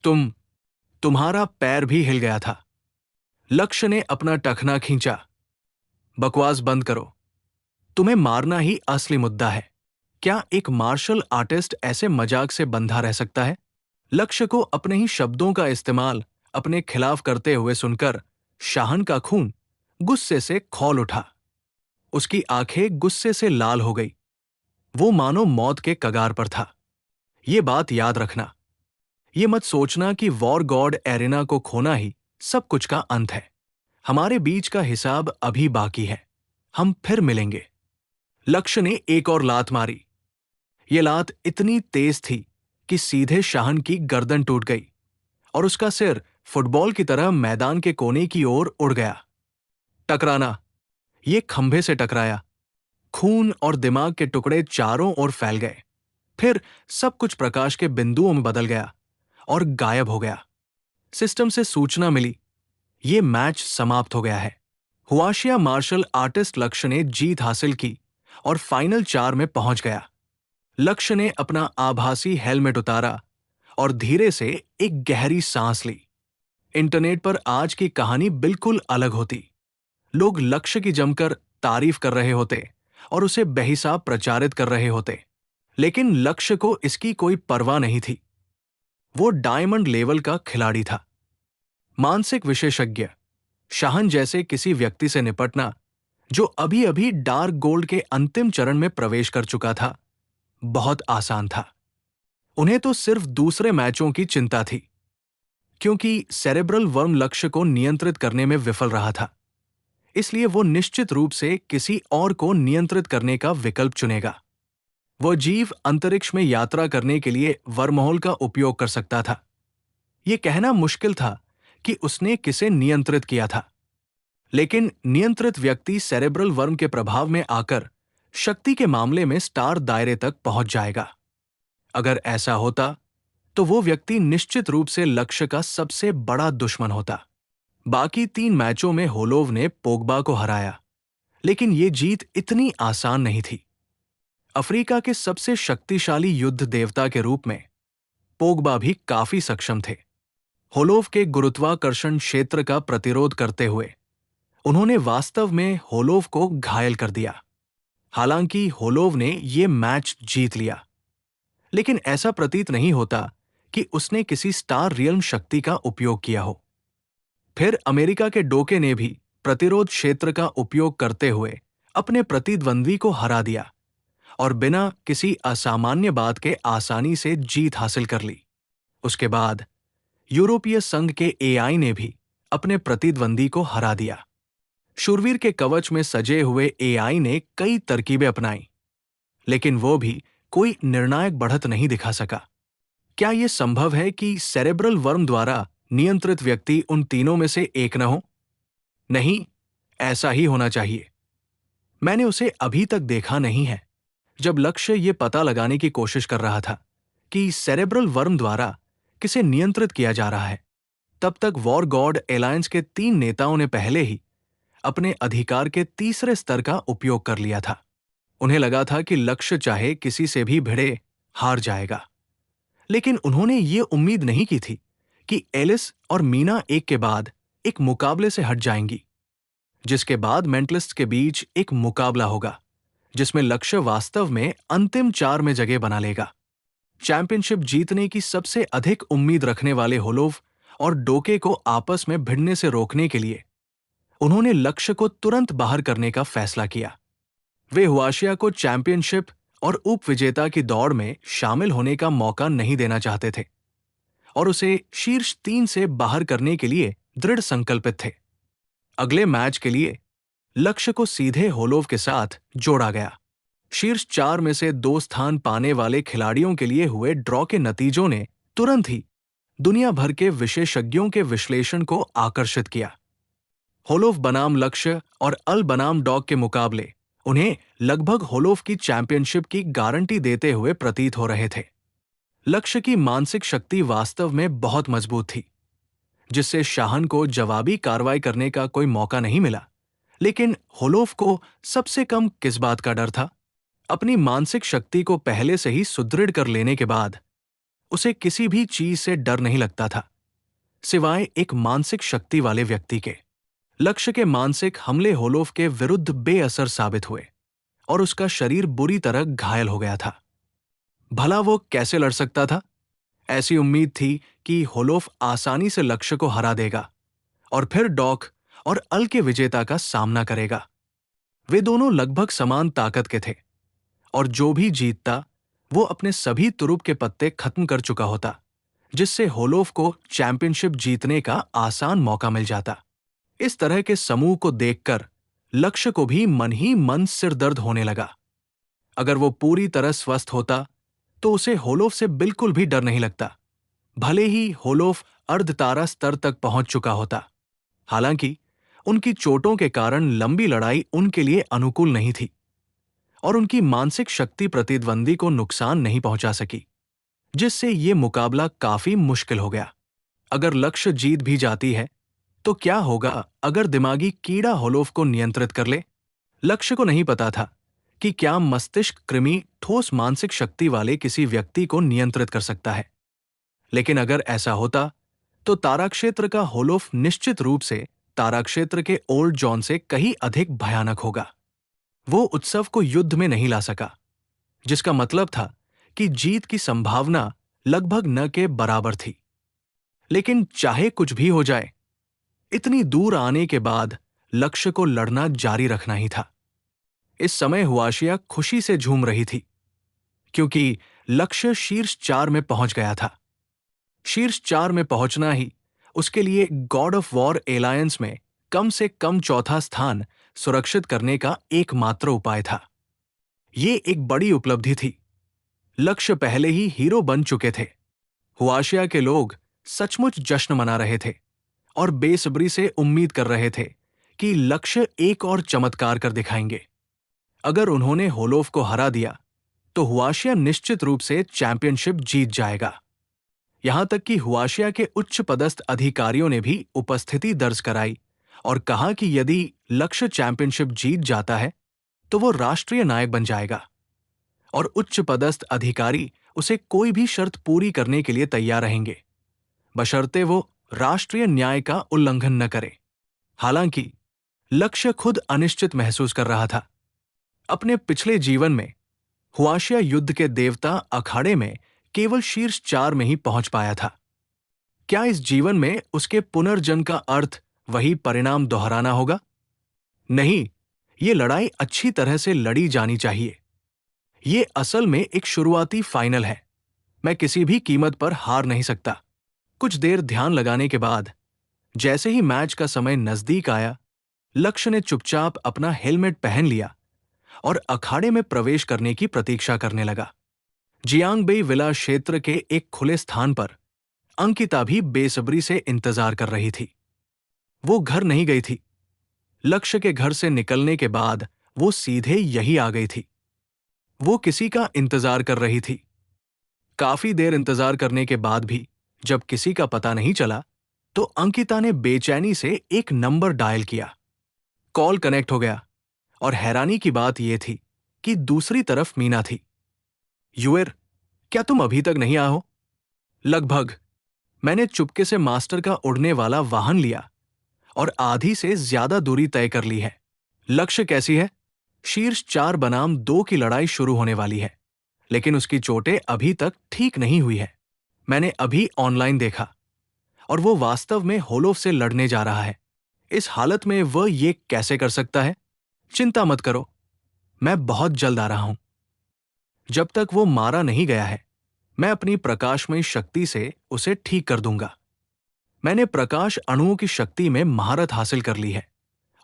[SPEAKER 1] तुम्हारा पैर भी हिल गया था। लक्ष्य ने अपना टखना खींचा। बकवास बंद करो। तुम्हें मारना ही असली मुद्दा है। क्या एक मार्शल आर्टिस्ट ऐसे मजाक से बंधा रह सकता है? लक्ष्य को अपने ही शब्दों का इस्तेमाल अपने खिलाफ करते हुए सुनकर शाहन का खून गुस्से से खौल उठा। उसकी आंखें गुस्से से लाल हो गई। वो मानो मौत के कगार पर था। ये बात याद रखना। ये मत सोचना कि वॉर गॉड एरिना को खोना ही सब कुछ का अंत है। हमारे बीच का हिसाब अभी बाकी है। हम फिर मिलेंगे। लक्ष्य ने एक और लात मारी। ये लात इतनी तेज थी कि सीधे शाहन की गर्दन टूट गई और उसका सिर फुटबॉल की तरह मैदान के कोने की ओर उड़ गया। टकराना, ये खंभे से टकराया। खून और दिमाग के टुकड़े चारों ओर फैल गए। फिर सब कुछ प्रकाश के बिंदुओं में बदल गया और गायब हो गया। सिस्टम से सूचना मिली, ये मैच समाप्त हो गया है। हुआशिया मार्शल आर्टिस्ट लक्ष्य ने जीत हासिल की और फाइनल 4 में पहुंच गया। लक्ष्य ने अपना आभासी हेलमेट उतारा और धीरे से एक गहरी सांस ली। इंटरनेट पर आज की कहानी बिल्कुल अलग होती। लोग लक्ष्य की जमकर तारीफ कर रहे होते और उसे बेहिसाब प्रचारित कर रहे होते। लेकिन लक्ष्य को इसकी कोई परवाह नहीं थी। वो डायमंड लेवल का खिलाड़ी था। मानसिक विशेषज्ञ शाहन जैसे किसी व्यक्ति से निपटना जो अभी अभी डार्क गोल्ड के अंतिम चरण में प्रवेश कर चुका था, बहुत आसान था। उन्हें तो सिर्फ दूसरे मैचों की चिंता थी, क्योंकि सेरेब्रल वर्म लक्ष्य को नियंत्रित करने में विफल रहा था। इसलिए वो निश्चित रूप से किसी और को नियंत्रित करने का विकल्प चुनेगा। वो जीव अंतरिक्ष में यात्रा करने के लिए वर्महोल का उपयोग कर सकता था। यह कहना मुश्किल था कि उसने किसे नियंत्रित किया था, लेकिन नियंत्रित व्यक्ति सेरेब्रल वर्म के प्रभाव में आकर शक्ति के मामले में स्टार दायरे तक पहुंच जाएगा। अगर ऐसा होता तो वो व्यक्ति निश्चित रूप से लक्ष्य का सबसे बड़ा दुश्मन होता। बाकी 3 मैचों में होलोव ने पोग्बा को हराया, लेकिन ये जीत इतनी आसान नहीं थी। अफ्रीका के सबसे शक्तिशाली युद्ध देवता के रूप में पोग्बा भी काफी सक्षम थे। होलोव के गुरुत्वाकर्षण क्षेत्र का प्रतिरोध करते हुए उन्होंने वास्तव में होलोव को घायल कर दिया। हालांकि होलोव ने यह मैच जीत लिया, लेकिन ऐसा प्रतीत नहीं होता कि उसने किसी स्टार रियल्म शक्ति का उपयोग किया हो। फिर अमेरिका के डोके ने भी प्रतिरोध क्षेत्र का उपयोग करते हुए अपने प्रतिद्वंद्वी को हरा दिया और बिना किसी असामान्य बात के आसानी से जीत हासिल कर ली। उसके बाद यूरोपीय संघ के एआई ने भी अपने प्रतिद्वंदी को हरा दिया। शूरवीर के कवच में सजे हुए एआई ने कई तरकीबें अपनाई, लेकिन वो भी कोई निर्णायक बढ़त नहीं दिखा सका। क्या यह संभव है कि सेरेब्रल वर्म द्वारा नियंत्रित व्यक्ति उन तीनों में से एक न हो? नहीं, ऐसा ही होना चाहिए। मैंने उसे अभी तक देखा नहीं है। जब लक्ष्य ये पता लगाने की कोशिश कर रहा था कि सेरेब्रल वर्म द्वारा किसे नियंत्रित किया जा रहा है, तब तक वॉर गॉड एलायंस के 3 नेताओं ने पहले ही अपने अधिकार के तीसरे स्तर का उपयोग कर लिया था। उन्हें लगा था कि लक्ष्य चाहे किसी से भी भिड़े हार जाएगा, लेकिन उन्होंने ये उम्मीद नहीं की थी कि एलिस और मीना एक के बाद एक मुकाबले से हट जाएंगी, जिसके बाद मेंटलिस्ट के बीच एक मुकाबला होगा जिसमें लक्ष्य वास्तव में अंतिम 4 में जगह बना लेगा। चैंपियनशिप जीतने की सबसे अधिक उम्मीद रखने वाले होलोव और डोके को आपस में भिड़ने से रोकने के लिए उन्होंने लक्ष्य को तुरंत बाहर करने का फैसला किया। वे हुआशिया को चैंपियनशिप और उपविजेता की दौड़ में शामिल होने का मौका नहीं देना चाहते थे और उसे शीर्ष 3 से बाहर करने के लिए दृढ़ संकल्पित थे। अगले मैच के लिए लक्ष्य को सीधे होलोव के साथ जोड़ा गया। शीर्ष 4 में से 2 स्थान पाने वाले खिलाड़ियों के लिए हुए ड्रॉ के नतीजों ने तुरंत ही दुनिया भर के विशेषज्ञों के विश्लेषण को आकर्षित किया। होलोव बनाम लक्ष्य और अल बनाम डॉग के मुकाबले उन्हें लगभग होलोव की चैंपियनशिप की गारंटी देते हुए प्रतीत हो रहे थे। लक्ष्य की मानसिक शक्ति वास्तव में बहुत मजबूत थी, जिससे शाहन को जवाबी कार्रवाई करने का कोई मौका नहीं मिला। लेकिन होलोव को सबसे कम किस बात का डर था? अपनी मानसिक शक्ति को पहले से ही सुदृढ़ कर लेने के बाद उसे किसी भी चीज से डर नहीं लगता था, सिवाय एक मानसिक शक्ति वाले व्यक्ति के। लक्ष्य के मानसिक हमले होलोव के विरुद्ध बेअसर साबित हुए और उसका शरीर बुरी तरह घायल हो गया था। भला वो कैसे लड़ सकता था? ऐसी उम्मीद थी कि होलोव आसानी से लक्ष्य को हरा देगा और फिर डॉक और अल के विजेता का सामना करेगा। वे दोनों लगभग समान ताकत के थे और जो भी जीतता वो अपने सभी तुरुप के पत्ते खत्म कर चुका होता, जिससे होलोव को चैंपियनशिप जीतने का आसान मौका मिल जाता। इस तरह के समूह को देखकर लक्ष्य को भी मन ही मन सिरदर्द होने लगा। अगर वो पूरी तरह स्वस्थ होता तो उसे होलोव से बिल्कुल भी डर नहीं लगता, भले ही होलोव अर्धतारा स्तर तक पहुंच चुका होता। हालांकि उनकी चोटों के कारण लंबी लड़ाई उनके लिए अनुकूल नहीं थी और उनकी मानसिक शक्ति प्रतिद्वंदी को नुकसान नहीं पहुंचा सकी, जिससे ये मुकाबला काफी मुश्किल हो गया। अगर लक्ष्य जीत भी जाती है तो क्या होगा अगर दिमागी कीड़ा होलोव को नियंत्रित कर ले? लक्ष्य को नहीं पता था कि क्या मस्तिष्क कृमि ठोस मानसिक शक्ति वाले किसी व्यक्ति को नियंत्रित कर सकता है। लेकिन अगर ऐसा होता तो ताराक्षेत्र का होलोव निश्चित रूप से ताराक्षेत्र के ओल्ड जॉन से कहीं अधिक भयानक होगा। वो उत्सव को युद्ध में नहीं ला सका, जिसका मतलब था कि जीत की संभावना लगभग न के बराबर थी। लेकिन चाहे कुछ भी हो जाए, इतनी दूर आने के बाद लक्ष्य को लड़ना जारी रखना ही था। इस समय हुआशिया खुशी से झूम रही थी, क्योंकि लक्ष्य शीर्ष 4 में पहुंच गया था। शीर्ष 4 में पहुंचना ही उसके लिए गॉड ऑफ वॉर एलायंस में कम से कम चौथा स्थान सुरक्षित करने का एकमात्र उपाय था। ये एक बड़ी उपलब्धि थी। लक्ष्य पहले ही हीरो बन चुके थे। हुआशिया के लोग सचमुच जश्न मना रहे थे और बेसब्री से उम्मीद कर रहे थे कि लक्ष्य एक और चमत्कार कर दिखाएंगे। अगर उन्होंने होलोफ को हरा दिया तो हुआशिया निश्चित रूप से चैंपियनशिप जीत जाएगा। यहां तक कि हुआशिया के उच्च पदस्थ अधिकारियों ने भी उपस्थिति दर्ज कराई और कहा कि यदि लक्ष्य चैंपियनशिप जीत जाता है तो वो राष्ट्रीय नायक बन जाएगा और उच्च पदस्थ अधिकारी उसे कोई भी शर्त पूरी करने के लिए तैयार रहेंगे, बशर्ते वो राष्ट्रीय न्याय का उल्लंघन न करे। हालांकि लक्ष्य खुद अनिश्चित महसूस कर रहा था। अपने पिछले जीवन में हुआशिया युद्ध के देवता अखाड़े में केवल शीर्ष 4 में ही पहुंच पाया था। क्या इस जीवन में उसके पुनर्जन्म का अर्थ वही परिणाम दोहराना होगा? नहीं, ये लड़ाई अच्छी तरह से लड़ी जानी चाहिए। ये असल में एक शुरुआती फाइनल है। मैं किसी भी कीमत पर हार नहीं सकता। कुछ देर ध्यान लगाने के बाद जैसे ही मैच का समय नजदीक आया, लक्ष्य ने चुपचाप अपना हेलमेट पहन लिया और अखाड़े में प्रवेश करने की प्रतीक्षा करने लगा। जियांगबेई विला क्षेत्र के एक खुले स्थान पर अंकिता भी बेसब्री से इंतजार कर रही थी। वो घर नहीं गई थी। लक्ष्य के घर से निकलने के बाद वो सीधे यही आ गई थी। वो किसी का इंतजार कर रही थी। काफी देर इंतजार करने के बाद भी जब किसी का पता नहीं चला, तो अंकिता ने बेचैनी से एक नंबर डायल किया। कॉल कनेक्ट हो गया और हैरानी की बात यह थी कि दूसरी तरफ मीना थी। युएर, क्या तुम अभी तक नहीं आए हो? लगभग। मैंने चुपके से मास्टर का उड़ने वाला वाहन लिया और आधी से ज्यादा दूरी तय कर ली है। लक्ष्य कैसी है? शीर्ष 4 बनाम 2 की लड़ाई शुरू होने वाली है, लेकिन उसकी चोटें अभी तक ठीक नहीं हुई है। मैंने अभी ऑनलाइन देखा और वो वास्तव में होलोफ से लड़ने जा रहा है। इस हालत में वह ये कैसे कर सकता है? चिंता मत करो, मैं बहुत जल्द आ रहा हूं। जब तक वो मारा नहीं गया है, मैं अपनी प्रकाशमयी शक्ति से उसे ठीक कर दूंगा। मैंने प्रकाश अणुओं की शक्ति में महारत हासिल कर ली है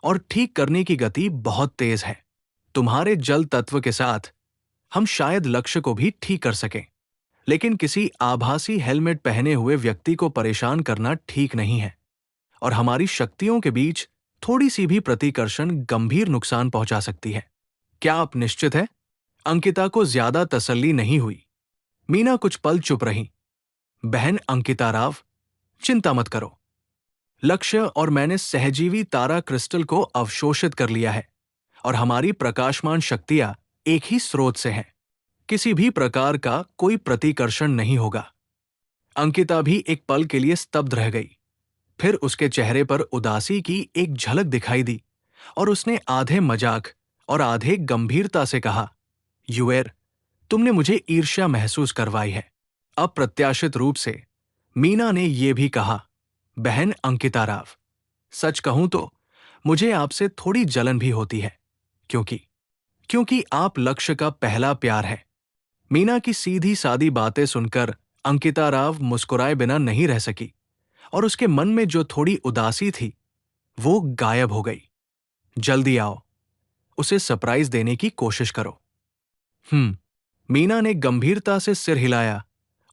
[SPEAKER 1] और ठीक करने की गति बहुत तेज है। तुम्हारे जल तत्व के साथ हम शायद लक्ष्य को भी ठीक कर सकें, लेकिन किसी आभासी हेलमेट पहने हुए व्यक्ति को परेशान करना ठीक नहीं है और हमारी शक्तियों के बीच थोड़ी सी भी प्रतिकर्षण गंभीर नुकसान पहुंचा सकती है। क्या आप निश्चित हैं? अंकिता को ज्यादा तसल्ली नहीं हुई। मीना कुछ पल चुप रही। बहन अंकिता राव, चिंता मत करो। लक्ष्य और मैंने सहजीवी तारा क्रिस्टल को अवशोषित कर लिया है और हमारी प्रकाशमान शक्तियां एक ही स्रोत से हैं। किसी भी प्रकार का कोई प्रतिकर्षण नहीं होगा। अंकिता भी एक पल के लिए स्तब्ध रह गई। फिर उसके चेहरे पर उदासी की एक झलक दिखाई दी और उसने आधे मजाक और आधे गंभीरता से कहा, युएर, तुमने मुझे ईर्ष्या महसूस करवाई है। अप्रत्याशित रूप से मीना ने यह भी कहा, बहन अंकिता राव, सच कहूं तो मुझे आपसे थोड़ी जलन भी होती है, क्योंकि आप लक्ष्य का पहला प्यार है। मीना की सीधी सादी बातें सुनकर अंकिता राव मुस्कुराए बिना नहीं रह सकी और उसके मन में जो थोड़ी उदासी थी वो गायब हो गई। जल्दी आओ, उसे सरप्राइज देने की कोशिश करो। मीना ने गंभीरता से सिर हिलाया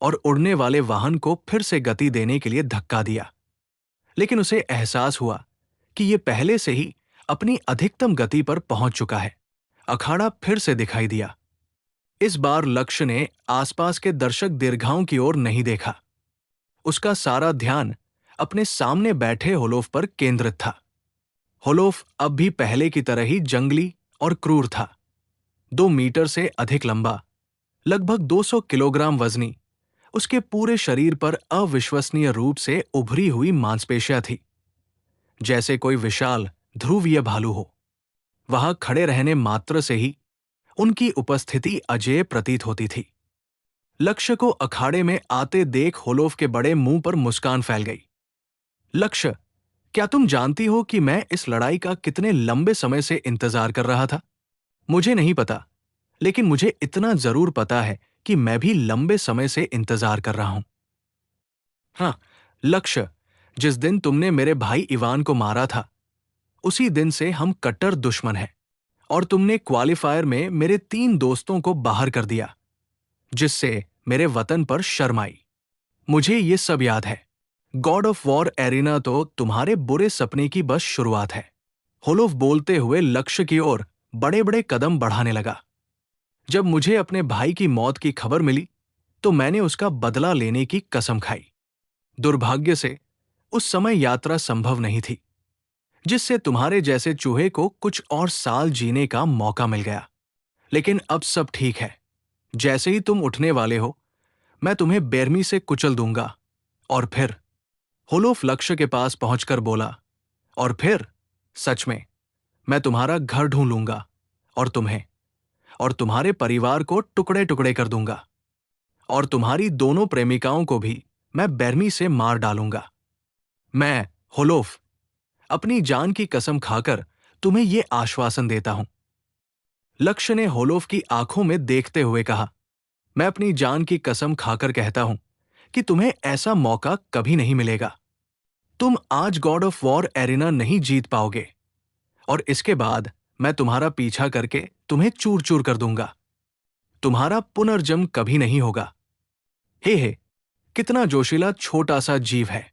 [SPEAKER 1] और उड़ने वाले वाहन को फिर से गति देने के लिए धक्का दिया, लेकिन उसे एहसास हुआ कि ये पहले से ही अपनी अधिकतम गति पर पहुंच चुका है। अखाड़ा फिर से दिखाई दिया। इस बार लक्ष्य ने आसपास के दर्शक दीर्घाओं की ओर नहीं देखा। उसका सारा ध्यान अपने सामने बैठे होलोफ पर केंद्रित था। होलोफ अब भी पहले की तरह ही जंगली और क्रूर था। 2 मीटर से अधिक लंबा, लगभग 200 किलोग्राम वजनी, उसके पूरे शरीर पर अविश्वसनीय रूप से उभरी हुई मांसपेशियां थी, जैसे कोई विशाल ध्रुवीय भालू हो। वहां खड़े रहने मात्र से ही उनकी उपस्थिति अजेय प्रतीत होती थी। लक्ष्य को अखाड़े में आते देख होलोव के बड़े मुंह पर मुस्कान फैल गई। लक्ष्य, क्या तुम जानती हो कि मैं इस लड़ाई का कितने लंबे समय से इंतजार कर रहा था? मुझे नहीं पता, लेकिन मुझे इतना जरूर पता है कि मैं भी लंबे समय से इंतजार कर रहा हूं। हाँ, लक्ष्य, जिस दिन तुमने मेरे भाई इवान को मारा था, उसी दिन से हम कट्टर दुश्मन हैं, और तुमने क्वालिफायर में मेरे 3 दोस्तों को बाहर कर दिया, जिससे मेरे वतन पर शर्म आई। मुझे ये सब याद है। गॉड ऑफ वॉर एरिना तो तुम्हारे बुरे सपने की बस शुरुआत है। होलोव बोलते हुए लक्ष्य की ओर बड़े बड़े कदम बढ़ाने लगा। जब मुझे अपने भाई की मौत की खबर मिली, तो मैंने उसका बदला लेने की कसम खाई। दुर्भाग्य से उस समय यात्रा संभव नहीं थी, जिससे तुम्हारे जैसे चूहे को कुछ और साल जीने का मौका मिल गया। लेकिन अब सब ठीक है। जैसे ही तुम उठने वाले हो, मैं तुम्हें बेरमी से कुचल दूंगा। और फिर होलोव लक्ष्य के पास पहुंचकर बोला, और फिर सच में मैं तुम्हारा घर ढूंढ लूंगा, और तुम्हें और तुम्हारे परिवार को टुकड़े टुकड़े कर दूंगा, और तुम्हारी दोनों प्रेमिकाओं को भी मैं बेरमी से मार डालूंगा। मैं, होलोव, अपनी जान की कसम खाकर तुम्हें यह आश्वासन देता हूं। लक्ष्य ने होलोव की आंखों में देखते हुए कहा, मैं अपनी जान की कसम खाकर कहता हूं कि तुम्हें ऐसा मौका कभी नहीं मिलेगा। तुम आज गॉड ऑफ वॉर एरिना नहीं जीत पाओगे, और इसके बाद मैं तुम्हारा पीछा करके तुम्हें चूर चूर कर दूंगा। तुम्हारा पुनर्जन्म कभी नहीं होगा। हे, कितना जोशीला छोटा सा जीव है,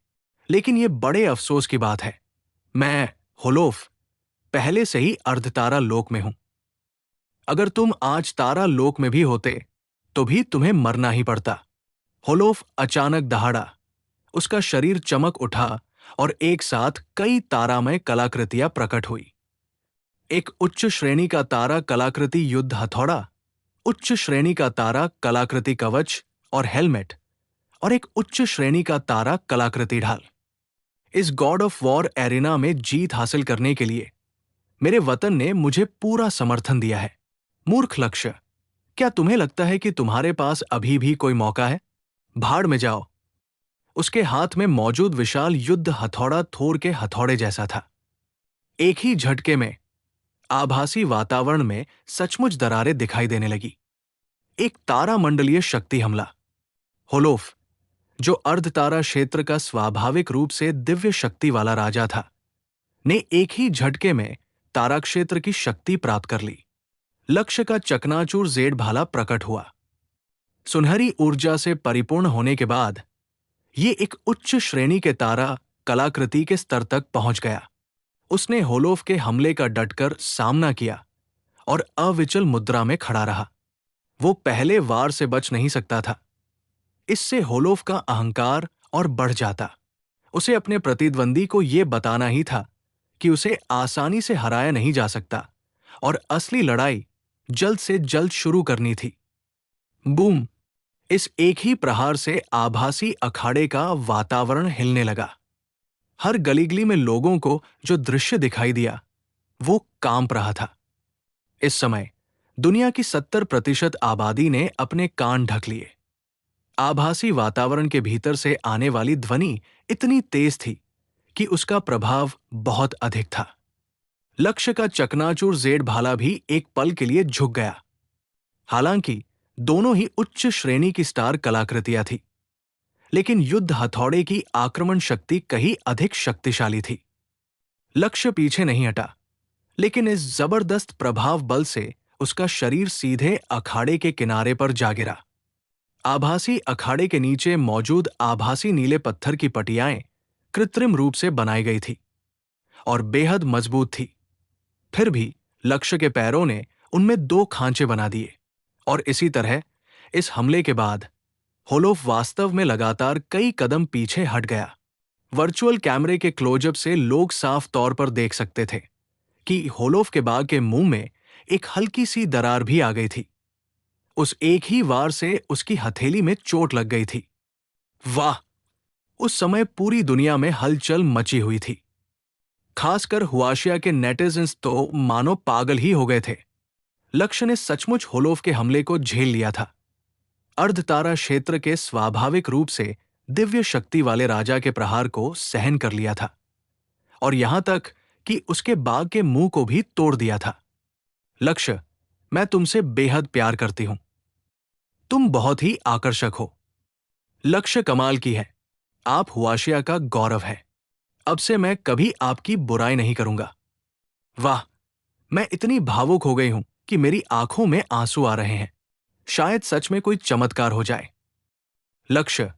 [SPEAKER 1] लेकिन यह बड़े अफसोस की बात है। मैं, होलोव, पहले से ही अर्धतारा लोक में हूं। अगर तुम आज तारा लोक में भी होते, तो भी तुम्हें मरना ही पड़ता। होलोव अचानक दहाड़ा। उसका शरीर चमक उठा और एक साथ कई तारामय कलाकृतियां प्रकट हुई। एक उच्च श्रेणी का तारा कलाकृति युद्ध हथौड़ा, उच्च श्रेणी का तारा कलाकृति कवच और हेलमेट, और एक उच्च श्रेणी का तारा कलाकृति ढाल। इस गॉड ऑफ वॉर एरिना में जीत हासिल करने के लिए मेरे वतन ने मुझे पूरा समर्थन दिया है। मूर्ख लक्ष्य, क्या तुम्हें लगता है कि तुम्हारे पास अभी भी कोई मौका है? भाड़ में जाओ। उसके हाथ में मौजूद विशाल युद्ध हथौड़ा थोर के हथौड़े जैसा था। एक ही झटके में आभासी वातावरण में सचमुच दरारें दिखाई देने लगी। एक तारामंडलीय शक्ति हमला। होलोव, जो अर्धतारा क्षेत्र का स्वाभाविक रूप से दिव्य शक्ति वाला राजा था, ने एक ही झटके में तारा क्षेत्र की शक्ति प्राप्त कर ली। लक्ष्य का चकनाचूर जेड भाला प्रकट हुआ। सुनहरी ऊर्जा से परिपूर्ण होने के बाद ये एक उच्च श्रेणी के तारा कलाकृति के स्तर तक पहुंच गया। उसने होलोव के हमले का डटकर सामना किया और अविचल मुद्रा में खड़ा रहा। वो पहले वार से बच नहीं सकता था। इससे होलोव का अहंकार और बढ़ जाता। उसे अपने प्रतिद्वंदी को यह बताना ही था कि उसे आसानी से हराया नहीं जा सकता, और असली लड़ाई जल्द से जल्द शुरू करनी थी। बूम! इस एक ही प्रहार से आभासी अखाड़े का वातावरण हिलने लगा। हर गली-गली में लोगों को जो दृश्य दिखाई दिया, वो कांप रहा था। इस समय दुनिया की 70% आबादी ने अपने कान ढक लिए। आभासी वातावरण के भीतर से आने वाली ध्वनि इतनी तेज थी कि उसका प्रभाव बहुत अधिक था। लक्ष्य का चकनाचूर जेड भाला भी एक पल के लिए झुक गया। हालांकि दोनों ही उच्च श्रेणी की स्टार कलाकृतियां थी, लेकिन युद्ध हथौड़े की आक्रमण शक्ति कहीं अधिक शक्तिशाली थी। लक्ष्य पीछे नहीं हटा, लेकिन इस जबरदस्त प्रभाव बल से उसका शरीर सीधे अखाड़े के किनारे पर जा गिरा। आभासी अखाड़े के नीचे मौजूद आभासी नीले पत्थर की पटियाएं कृत्रिम रूप से बनाई गई थी और बेहद मजबूत थी। फिर भी लक्ष्य के पैरों ने उनमें 2 खांचे बना दिए, और इसी तरह इस हमले के बाद होलोव वास्तव में लगातार कई कदम पीछे हट गया। वर्चुअल कैमरे के क्लोजअप से लोग साफ तौर पर देख सकते थे कि होलोव के बाग के मुंह में एक हल्की सी दरार भी आ गई थी। उस एक ही वार से उसकी हथेली में चोट लग गई थी। वाह! उस समय पूरी दुनिया में हलचल मची हुई थी। खासकर हुआशिया के नेटिजन्स तो मानो पागल ही हो गए थे। लक्ष्य ने सचमुच होलोव के हमले को झेल लिया था। अर्धतारा क्षेत्र के स्वाभाविक रूप से दिव्य शक्ति वाले राजा के प्रहार को सहन कर लिया था और यहां तक कि उसके बाग के मुंह को भी तोड़ दिया था। लक्ष्य, मैं तुमसे बेहद प्यार करती हूं। तुम बहुत ही आकर्षक हो। लक्ष्य कमाल की है। आप हुआशिया का गौरव है। अब से मैं कभी आपकी बुराई नहीं करूंगा। वाह, मैं इतनी भावुक हो गई हूं कि मेरी आंखों में आंसू आ रहे हैं। शायद सच में कोई चमत्कार हो जाए। लक्ष्य,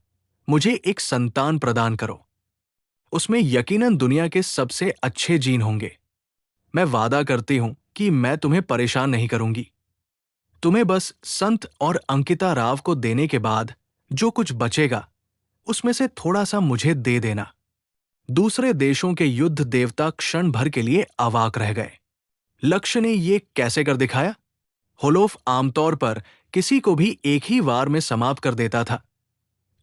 [SPEAKER 1] मुझे एक संतान प्रदान करो। उसमें यकीनन दुनिया के सबसे अच्छे जीन होंगे। मैं वादा करती हूं कि मैं तुम्हें परेशान नहीं करूंगी। तुम्हें बस संत और अंकिता राव को देने के बाद जो कुछ बचेगा उसमें से थोड़ा सा मुझे दे देना। दूसरे देशों के युद्ध देवता क्षण भर के लिए अवाक रह गए। लक्ष्य ने ये कैसे कर दिखाया? होलोफ आमतौर पर किसी को भी एक ही वार में समाप्त कर देता था,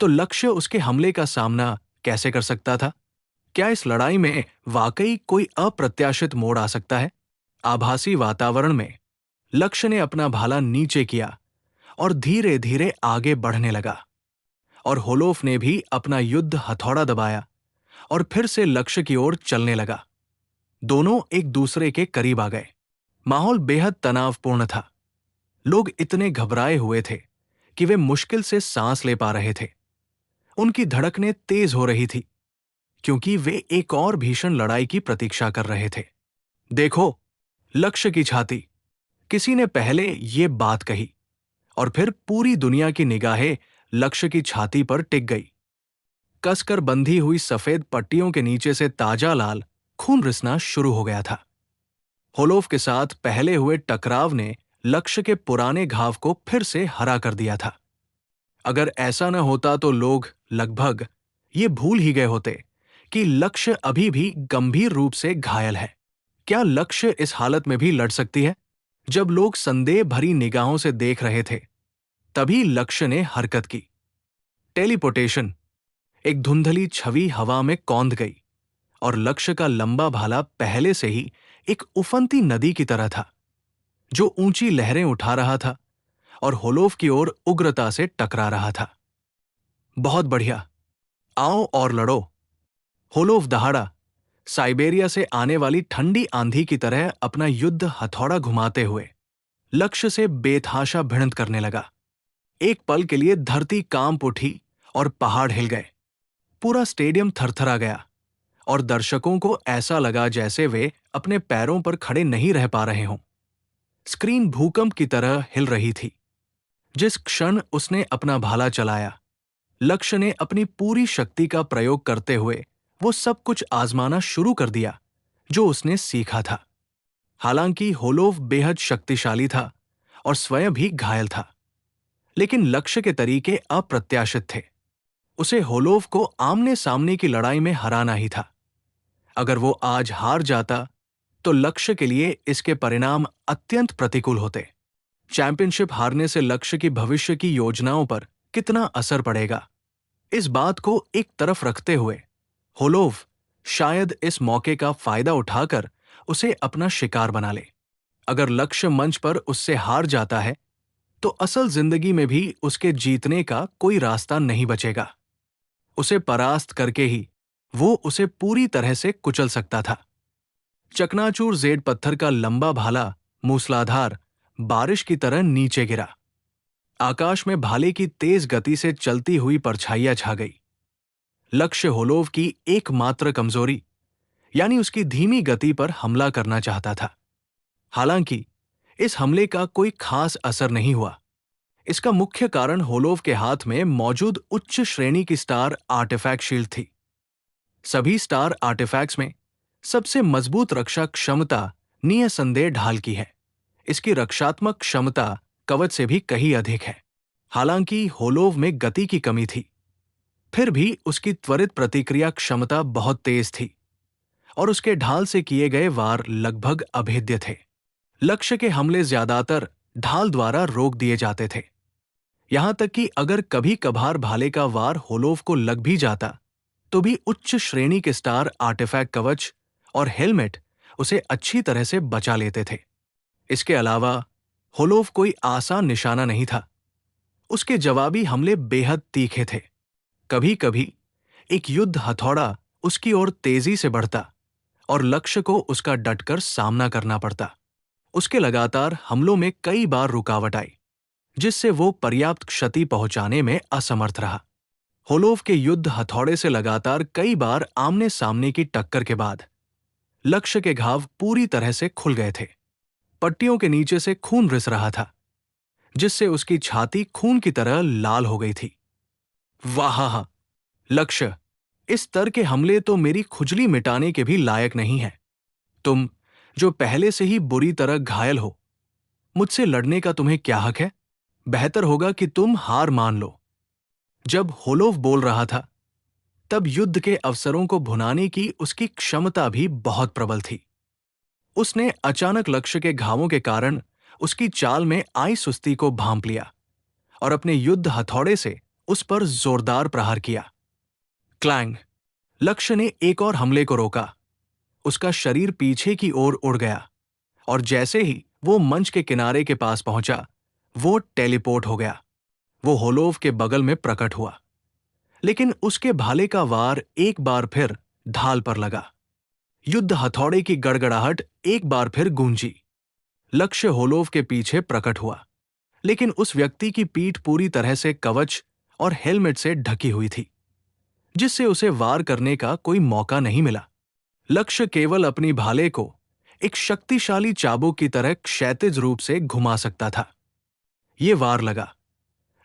[SPEAKER 1] तो लक्ष्य उसके हमले का सामना कैसे कर सकता था? क्या इस लड़ाई में वाकई कोई अप्रत्याशित मोड़ आ सकता है? आभासी वातावरण में लक्ष्य ने अपना भाला नीचे किया और धीरे धीरे आगे बढ़ने लगा और होलोफ ने भी अपना युद्ध हथौड़ा दबाया और फिर से लक्ष्य की ओर चलने लगा। दोनों एक दूसरे के करीब आ गए। माहौल बेहद तनावपूर्ण था। लोग इतने घबराए हुए थे कि वे मुश्किल से सांस ले पा रहे थे। उनकी धड़कनें तेज हो रही थी क्योंकि वे एक और भीषण लड़ाई की प्रतीक्षा कर रहे थे। देखो, लक्ष्य की छाती, किसी ने पहले ये बात कही और फिर पूरी दुनिया की निगाहें लक्ष्य की छाती पर टिक गई। कसकर बंधी हुई सफेद पट्टियों के नीचे से ताजा लाल खून रिसना शुरू हो गया था। होलोफ के साथ पहले हुए टकराव ने लक्ष्य के पुराने घाव को फिर से हरा कर दिया था। अगर ऐसा न होता तो लोग लगभग ये भूल ही गए होते कि लक्ष्य अभी भी गंभीर रूप से घायल है। क्या लक्ष्य इस हालत में भी लड़ सकती है? जब लोग संदेह भरी निगाहों से देख रहे थे, तभी लक्ष्य ने हरकत की। टेलीपोर्टेशन। एक धुंधली छवि हवा में कौंध गई और लक्ष्य का लंबा भाला पहले से ही एक उफनती नदी की तरह था, जो ऊंची लहरें उठा रहा था और होलोफ की ओर उग्रता से टकरा रहा था। बहुत बढ़िया, आओ और लड़ो। होलोफ दहाड़ा, साइबेरिया से आने वाली ठंडी आंधी की तरह अपना युद्ध हथौड़ा घुमाते हुए लक्ष्य से बेतहाशा भिड़ंत करने लगा। एक पल के लिए धरती कांप उठी और पहाड़ हिल गए। पूरा स्टेडियम थरथरा गया और दर्शकों को ऐसा लगा जैसे वे अपने पैरों पर खड़े नहीं रह पा रहे हों। स्क्रीन भूकंप की तरह हिल रही थी। जिस क्षण उसने अपना भाला चलाया, लक्ष्य ने अपनी पूरी शक्ति का प्रयोग करते हुए वो सब कुछ आजमाना शुरू कर दिया जो उसने सीखा था। हालांकि होलोफ बेहद शक्तिशाली था और स्वयं भी घायल था, लेकिन लक्ष्य के तरीके अप्रत्याशित थे। उसे होलोफ को आमने सामने की लड़ाई में हराना ही था। अगर वो आज हार जाता तो लक्ष्य के लिए इसके परिणाम अत्यंत प्रतिकूल होते। चैंपियनशिप हारने से लक्ष्य की भविष्य की योजनाओं पर कितना असर पड़ेगा, इस बात को एक तरफ रखते हुए होलोफ शायद इस मौके का फायदा उठाकर उसे अपना शिकार बना ले। अगर लक्ष्य मंच पर उससे हार जाता है तो असल जिंदगी में भी उसके जीतने का कोई रास्ता नहीं बचेगा। उसे परास्त करके ही वो उसे पूरी तरह से कुचल सकता था। चकनाचूर जेड पत्थर का लंबा भाला मूसलाधार बारिश की तरह नीचे गिरा। आकाश में भाले की तेज गति से चलती हुई परछाइयां छा गई। लक्ष्य होलोव की एकमात्र कमजोरी यानी उसकी धीमी गति पर हमला करना चाहता था। हालांकि इस हमले का कोई खास असर नहीं हुआ। इसका मुख्य कारण होलोव के हाथ में मौजूद उच्च श्रेणी की स्टार आर्टिफैक्ट शील्ड थी। सभी स्टार आर्टिफैक्ट्स में सबसे मजबूत रक्षा क्षमता निसंदेह ढाल की है। इसकी रक्षात्मक क्षमता कवच से भी कहीं अधिक है। हालांकि होलोव में गति की कमी थी, फिर भी उसकी त्वरित प्रतिक्रिया क्षमता बहुत तेज थी और उसके ढाल से किए गए वार लगभग अभेद्य थे। लक्ष्य के हमले ज्यादातर ढाल द्वारा रोक दिए जाते थे। यहां तक कि अगर कभी कभार भाले का वार होलोव को लग भी जाता तो भी उच्च श्रेणी के स्टार आर्टिफैक्ट कवच और हेलमेट उसे अच्छी तरह से बचा लेते थे। इसके अलावा होलोव कोई आसान निशाना नहीं था। उसके जवाबी हमले बेहद तीखे थे। कभी कभी एक युद्ध हथौड़ा उसकी ओर तेजी से बढ़ता और लक्ष्य को उसका डटकर सामना करना पड़ता। उसके लगातार हमलों में कई बार रुकावट आई, जिससे वो पर्याप्त क्षति पहुंचाने में असमर्थ रहा। होलोव के युद्ध हथौड़े से लगातार कई बार आमने सामने की टक्कर के बाद लक्ष्य के घाव पूरी तरह से खुल गए थे। पट्टियों के नीचे से खून रिस रहा था, जिससे उसकी छाती खून की तरह लाल हो गई थी। वाह लक्ष्य, इस स्तर के हमले तो मेरी खुजली मिटाने के भी लायक नहीं है। तुम, जो पहले से ही बुरी तरह घायल हो, मुझसे लड़ने का तुम्हें क्या हक है? बेहतर होगा कि तुम हार मान लो। जब होलोव बोल रहा था, तब युद्ध के अवसरों को भुनाने की उसकी क्षमता भी बहुत प्रबल थी। उसने अचानक लक्ष्य के घावों के कारण उसकी चाल में आई सुस्ती को भांप लिया और अपने युद्ध हथौड़े से उस पर जोरदार प्रहार किया। क्लैंग! लक्ष्य ने एक और हमले को रोका। उसका शरीर पीछे की ओर उड़ गया और जैसे ही वो मंच के किनारे के पास पहुंचा, वो टेलीपोर्ट हो गया। वो होलोव के बगल में प्रकट हुआ, लेकिन उसके भाले का वार एक बार फिर ढाल पर लगा। युद्ध हथौड़े की गड़गड़ाहट एक बार फिर गूंजी। लक्ष्य होलोव के पीछे प्रकट हुआ, लेकिन उस व्यक्ति की पीठ पूरी तरह से कवच और हेलमेट से ढकी हुई थी, जिससे उसे वार करने का कोई मौका नहीं मिला। लक्ष्य केवल अपनी भाले को एक शक्तिशाली चाबुक की तरह क्षैतिज रूप से घुमा सकता था। ये वार लगा,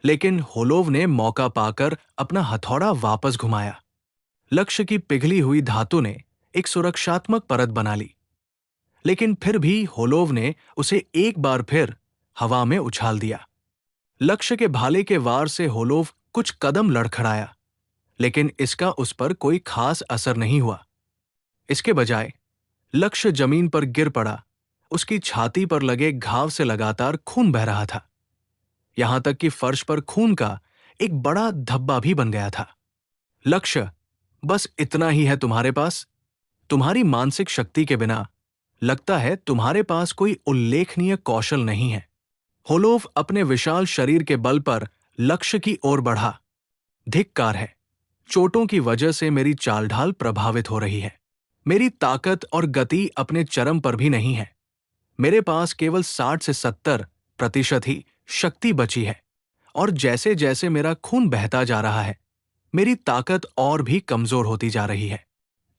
[SPEAKER 1] लेकिन होलोव ने मौका पाकर अपना हथौड़ा वापस घुमाया। लक्ष्य की पिघली हुई धातु ने एक सुरक्षात्मक परत बना ली, लेकिन फिर भी होलोव ने उसे एक बार फिर हवा में उछाल दिया। लक्ष्य के भाले के वार से होलोव कुछ कदम लड़खड़ाया, लेकिन इसका उस पर कोई खास असर नहीं हुआ। इसके बजाय लक्ष्य जमीन पर गिर पड़ा। उसकी छाती पर लगे घाव से लगातार खून बह रहा था, यहां तक कि फर्श पर खून का एक बड़ा धब्बा भी बन गया था। लक्ष्य, बस इतना ही है तुम्हारे पास? तुम्हारी मानसिक शक्ति के बिना लगता है तुम्हारे पास कोई उल्लेखनीय कौशल नहीं है। होलोव अपने विशाल शरीर के बल पर लक्ष्य की ओर बढ़ा। धिक्कार है, चोटों की वजह से मेरी चाल ढाल प्रभावित हो रही है। मेरी ताकत और गति अपने चरम पर भी नहीं है। मेरे पास केवल 60 से 70% ही शक्ति बची है, और जैसे जैसे मेरा खून बहता जा रहा है, मेरी ताकत और भी कमजोर होती जा रही है।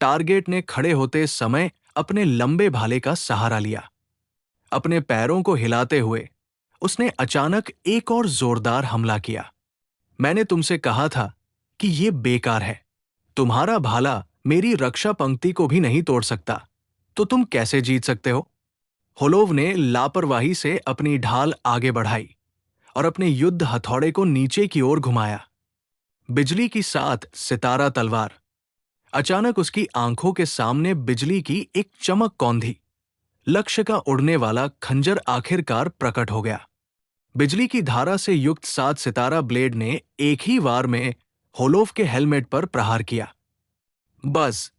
[SPEAKER 1] टारगेट ने खड़े होते समय अपने लंबे भाले का सहारा लिया। अपने पैरों को हिलाते हुए उसने अचानक एक और जोरदार हमला किया। मैंने तुमसे कहा था कि ये बेकार है। तुम्हारा भाला मेरी रक्षा पंक्ति को भी नहीं तोड़ सकता, तो तुम कैसे जीत सकते हो? होलोव ने लापरवाही से अपनी ढाल आगे बढ़ाई और अपने युद्ध हथौड़े को नीचे की ओर घुमाया। बिजली की साथ सितारा तलवार। अचानक उसकी आंखों के सामने बिजली की एक चमक कौंधी। लक्ष्य का उड़ने वाला खंजर आखिरकार प्रकट हो गया। बिजली की धारा से युक्त 7 सितारा ब्लेड ने एक ही वार में होलोव के हेलमेट पर प्रहार किया। बस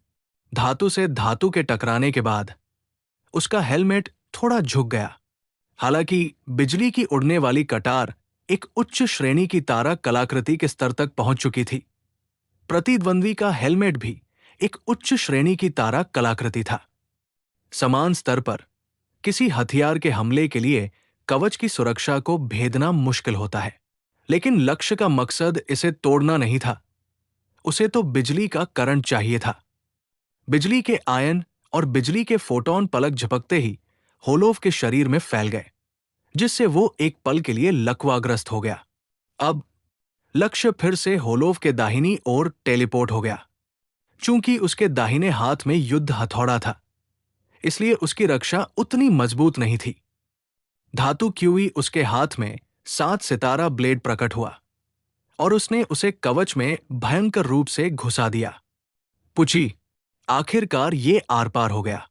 [SPEAKER 1] धातु से धातु के टकराने के बाद उसका हेलमेट थोड़ा झुक गया। हालांकि बिजली की उड़ने वाली कटार एक उच्च श्रेणी की तारा कलाकृति के स्तर तक पहुंच चुकी थी। प्रतिद्वंद्वी का हेलमेट भी एक उच्च श्रेणी की तारा कलाकृति था। समान स्तर पर किसी हथियार के हमले के लिए कवच की सुरक्षा को भेदना मुश्किल होता है, लेकिन लक्ष्य का मकसद इसे तोड़ना नहीं था। उसे तो बिजली का करंट चाहिए था। बिजली के आयन और बिजली के फोटोन पलक झपकते ही होलोव के शरीर में फैल गए, जिससे वो एक पल के लिए लकवाग्रस्त हो गया। अब लक्ष्य फिर से होलोव के दाहिनी ओर टेलीपोर्ट हो गया। चूंकि उसके दाहिने हाथ में युद्ध हथौड़ा था, इसलिए उसकी रक्षा उतनी मजबूत नहीं थी। धातु क्यूई उसके हाथ में 7 सितारा ब्लेड प्रकट हुआ और उसने उसे कवच में भयंकर रूप से घुसा दिया। पुची, आखिरकार ये आर पार हो गया।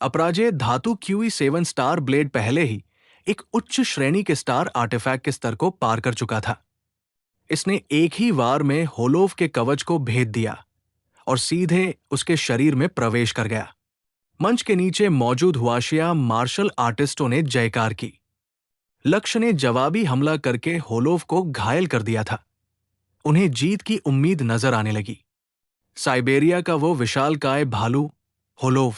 [SPEAKER 1] अपराजेय धातु क्यूई 7 स्टार ब्लेड पहले ही एक उच्च श्रेणी के स्टार आर्टिफैक्ट के स्तर को पार कर चुका था। इसने एक ही वार में होलोव के कवच को भेद दिया और सीधे उसके शरीर में प्रवेश कर गया। मंच के नीचे मौजूद हुआशिया मार्शल आर्टिस्टों ने जयकार की। लक्ष्य ने जवाबी हमला करके होलोव को घायल कर दिया था। उन्हें जीत की उम्मीद नजर आने लगी। साइबेरिया का वो विशालकाय भालू होलोव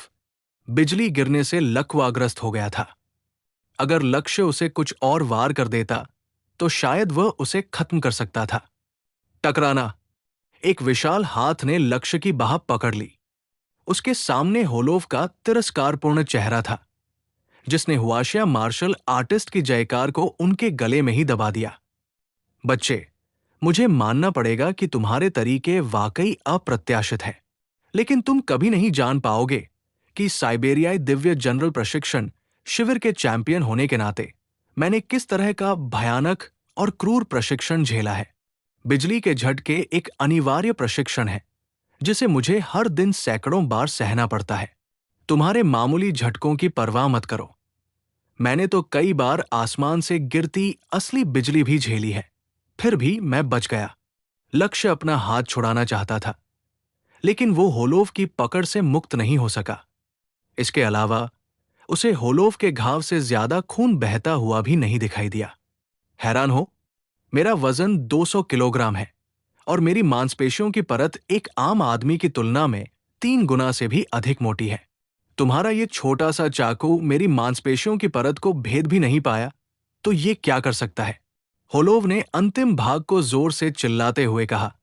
[SPEAKER 1] बिजली गिरने से लकवाग्रस्त हो गया था। अगर लक्ष्य उसे कुछ और वार कर देता तो शायद वह उसे खत्म कर सकता था। टकराना। एक विशाल हाथ ने लक्ष्य की बाह पकड़ ली। उसके सामने होलोव का तिरस्कारपूर्ण चेहरा था, जिसने हुआशिया मार्शल आर्टिस्ट की जयकार को उनके गले में ही दबा दिया। बच्चे, मुझे मानना पड़ेगा कि तुम्हारे तरीके वाकई अप्रत्याशित हैं, लेकिन तुम कभी नहीं जान पाओगे कि साइबेरियाई दिव्य जनरल प्रशिक्षण शिविर के चैंपियन होने के नाते मैंने किस तरह का भयानक और क्रूर प्रशिक्षण झेला है। बिजली के झटके एक अनिवार्य प्रशिक्षण है जिसे मुझे हर दिन सैकड़ों बार सहना पड़ता है। तुम्हारे मामूली झटकों की परवाह मत करो। मैंने तो कई बार आसमान से गिरती असली बिजली भी झेली है, फिर भी मैं बच गया। लक्ष्य अपना हाथ छुड़ाना चाहता था, लेकिन वो होलोव की पकड़ से मुक्त नहीं हो सका। इसके अलावा उसे होलोव के घाव से ज्यादा खून बहता हुआ भी नहीं दिखाई दिया। हैरान हो? मेरा वजन 200 किलोग्राम है और मेरी मांसपेशियों की परत एक आम आदमी की तुलना में 3 गुना से भी अधिक मोटी है। तुम्हारा ये छोटा सा चाकू मेरी मांसपेशियों की परत को भेद भी नहीं पाया, तो ये क्या कर सकता है? होलोव ने अंतिम भाग को जोर से चिल्लाते हुए कहा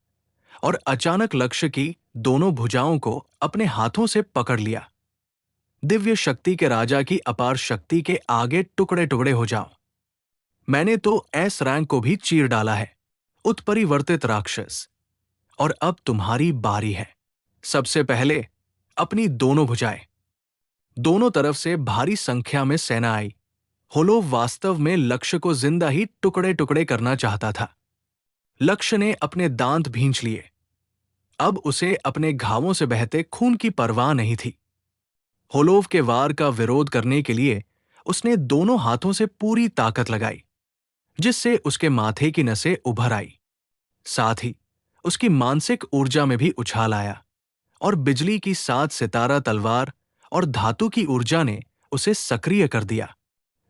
[SPEAKER 1] और अचानक लक्ष्य की दोनों भुजाओं को अपने हाथों से पकड़ लिया। दिव्य शक्ति के राजा की अपार शक्ति के आगे टुकड़े टुकड़े हो जाओ। मैंने तो एस रैंक को भी चीर डाला है, उत्परिवर्तित राक्षस। और अब तुम्हारी बारी है। सबसे पहले अपनी दोनों भुजाएं। दोनों तरफ से भारी संख्या में सेना आई। होलोव वास्तव में लक्ष्य को जिंदा ही टुकड़े टुकड़े करना चाहता था। लक्ष्य ने अपने दांत भींच लिए। अब उसे अपने घावों से बहते खून की परवाह नहीं थी। होलोव के वार का विरोध करने के लिए उसने दोनों हाथों से पूरी ताकत लगाई, जिससे उसके माथे की नसें उभर आई। साथ ही उसकी मानसिक ऊर्जा में भी उछाल आया और बिजली की 7 सितारा तलवार और धातु की ऊर्जा ने उसे सक्रिय कर दिया।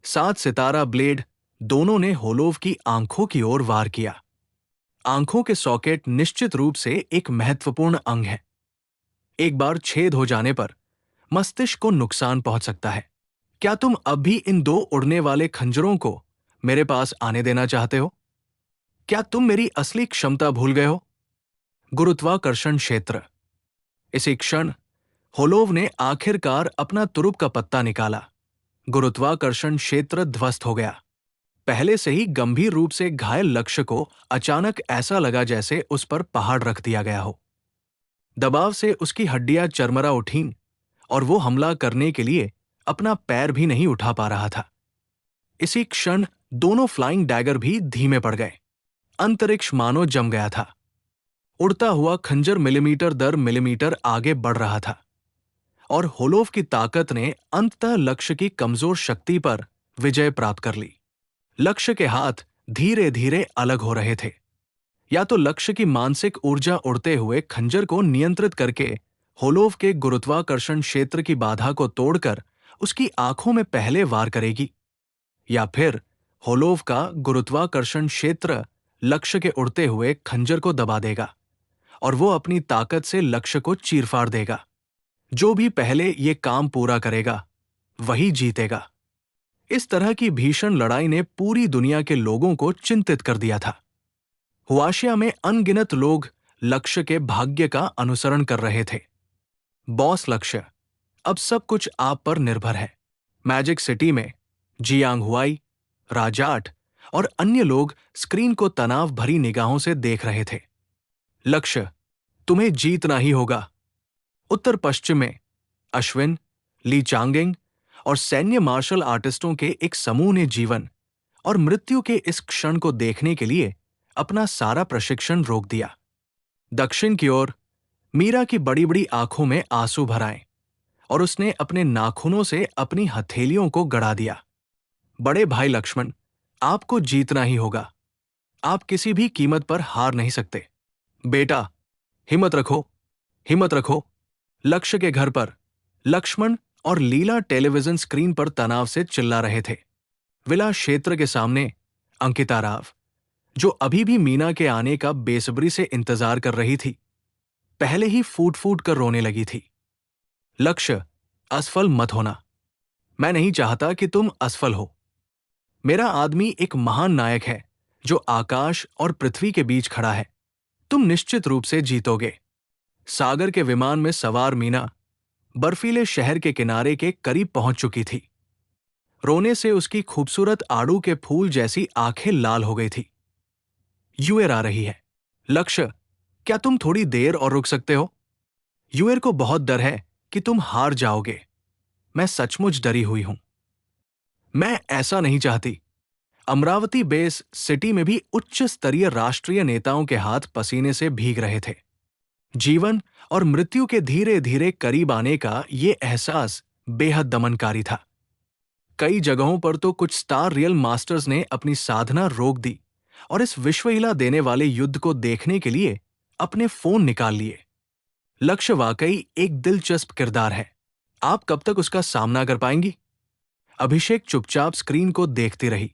[SPEAKER 1] 7 सितारा ब्लेड दोनों ने होलोव की आंखों की ओर वार किया। आंखों के सॉकेट निश्चित रूप से एक महत्वपूर्ण अंग है। एक बार छेद हो जाने पर मस्तिष्क को नुकसान पहुंच सकता है। क्या तुम अब भी इन 2 उड़ने वाले खंजरों को मेरे पास आने देना चाहते हो? क्या तुम मेरी असली क्षमता भूल गए हो? गुरुत्वाकर्षण क्षेत्र। इसी क्षण होलोव ने आखिरकार अपना तुरुप का पत्ता निकाला। गुरुत्वाकर्षण क्षेत्र ध्वस्त हो गया। पहले से ही गंभीर रूप से घायल लक्ष्य को अचानक ऐसा लगा जैसे उस पर पहाड़ रख दिया गया हो। दबाव से उसकी हड्डियां चरमरा उठीं और वो हमला करने के लिए अपना पैर भी नहीं उठा पा रहा था। इसी क्षण दोनों फ्लाइंग डैगर भी धीमे पड़ गए। अंतरिक्ष मानो जम गया था। उड़ता हुआ खंजर मिलीमीटर दर मिलीमीटर आगे बढ़ रहा था और होलोव की ताकत ने अंततः लक्ष्य की कमजोर शक्ति पर विजय प्राप्त कर ली। लक्ष्य के हाथ धीरे धीरे अलग हो रहे थे। या तो लक्ष्य की मानसिक ऊर्जा उड़ते हुए खंजर को नियंत्रित करके होलोव के गुरुत्वाकर्षण क्षेत्र की बाधा को तोड़कर उसकी आंखों में पहले वार करेगी, या फिर होलोव का गुरुत्वाकर्षण क्षेत्र लक्ष्य के उड़ते हुए खंजर को दबा देगा और वो अपनी ताकत से लक्ष्य को चीरफाड़ देगा। जो भी पहले ये काम पूरा करेगा वही जीतेगा। इस तरह की भीषण लड़ाई ने पूरी दुनिया के लोगों को चिंतित कर दिया था। हुआशिया में अनगिनत लोग लक्ष्य के भाग्य का अनुसरण कर रहे थे। बॉस लक्ष्य, अब सब कुछ आप पर निर्भर है। मैजिक सिटी में जियांग हुआई, राजाट और अन्य लोग स्क्रीन को तनाव भरी निगाहों से देख रहे थे। लक्ष्य, तुम्हें जीतना ही होगा। उत्तर पश्चिम में अश्विन, ली चांगिंग और सैन्य मार्शल आर्टिस्टों के एक समूह ने जीवन और मृत्यु के इस क्षण को देखने के लिए अपना सारा प्रशिक्षण रोक दिया। दक्षिण की ओर मीरा की बड़ी बड़ी आंखों में आंसू भर आए और उसने अपने नाखूनों से अपनी हथेलियों को गड़ा दिया। बड़े भाई लक्ष्मण, आपको जीतना ही होगा। आप किसी भी कीमत पर हार नहीं सकते। बेटा, हिम्मत रखो, हिम्मत रखो। लक्ष्य के घर पर लक्ष्मण और लीला टेलीविजन स्क्रीन पर तनाव से चिल्ला रहे थे। विला क्षेत्र के सामने अंकिता राव, जो अभी भी मीना के आने का बेसब्री से इंतजार कर रही थी, पहले ही फूट फूट कर रोने लगी थी। लक्ष्य, असफल मत होना। मैं नहीं चाहता कि तुम असफल हो। मेरा आदमी एक महान नायक है जो आकाश और पृथ्वी के बीच खड़ा है। तुम निश्चित रूप से जीतोगे। सागर के विमान में सवार मीना बर्फीले शहर के किनारे के करीब पहुंच चुकी थी। रोने से उसकी खूबसूरत आड़ू के फूल जैसी आंखें लाल हो गई थी। यूएर आ रही है। लक्ष्य, क्या तुम थोड़ी देर और रुक सकते हो? यूएर को बहुत डर है कि तुम हार जाओगे। मैं सचमुच डरी हुई हूं। मैं ऐसा नहीं चाहती। अमरावती बेस सिटी में भी उच्च स्तरीय राष्ट्रीय नेताओं के हाथ पसीने से भीग रहे थे। जीवन और मृत्यु के धीरे धीरे करीब आने का ये एहसास बेहद दमनकारी था। कई जगहों पर तो कुछ स्टार रियल मास्टर्स ने अपनी साधना रोक दी और इस विश्वहिला देने वाले युद्ध को देखने के लिए अपने फोन निकाल लिए। लक्ष्य वाकई एक दिलचस्प किरदार है। आप कब तक उसका सामना कर पाएंगी? अभिषेक चुपचाप स्क्रीन को देखती रही।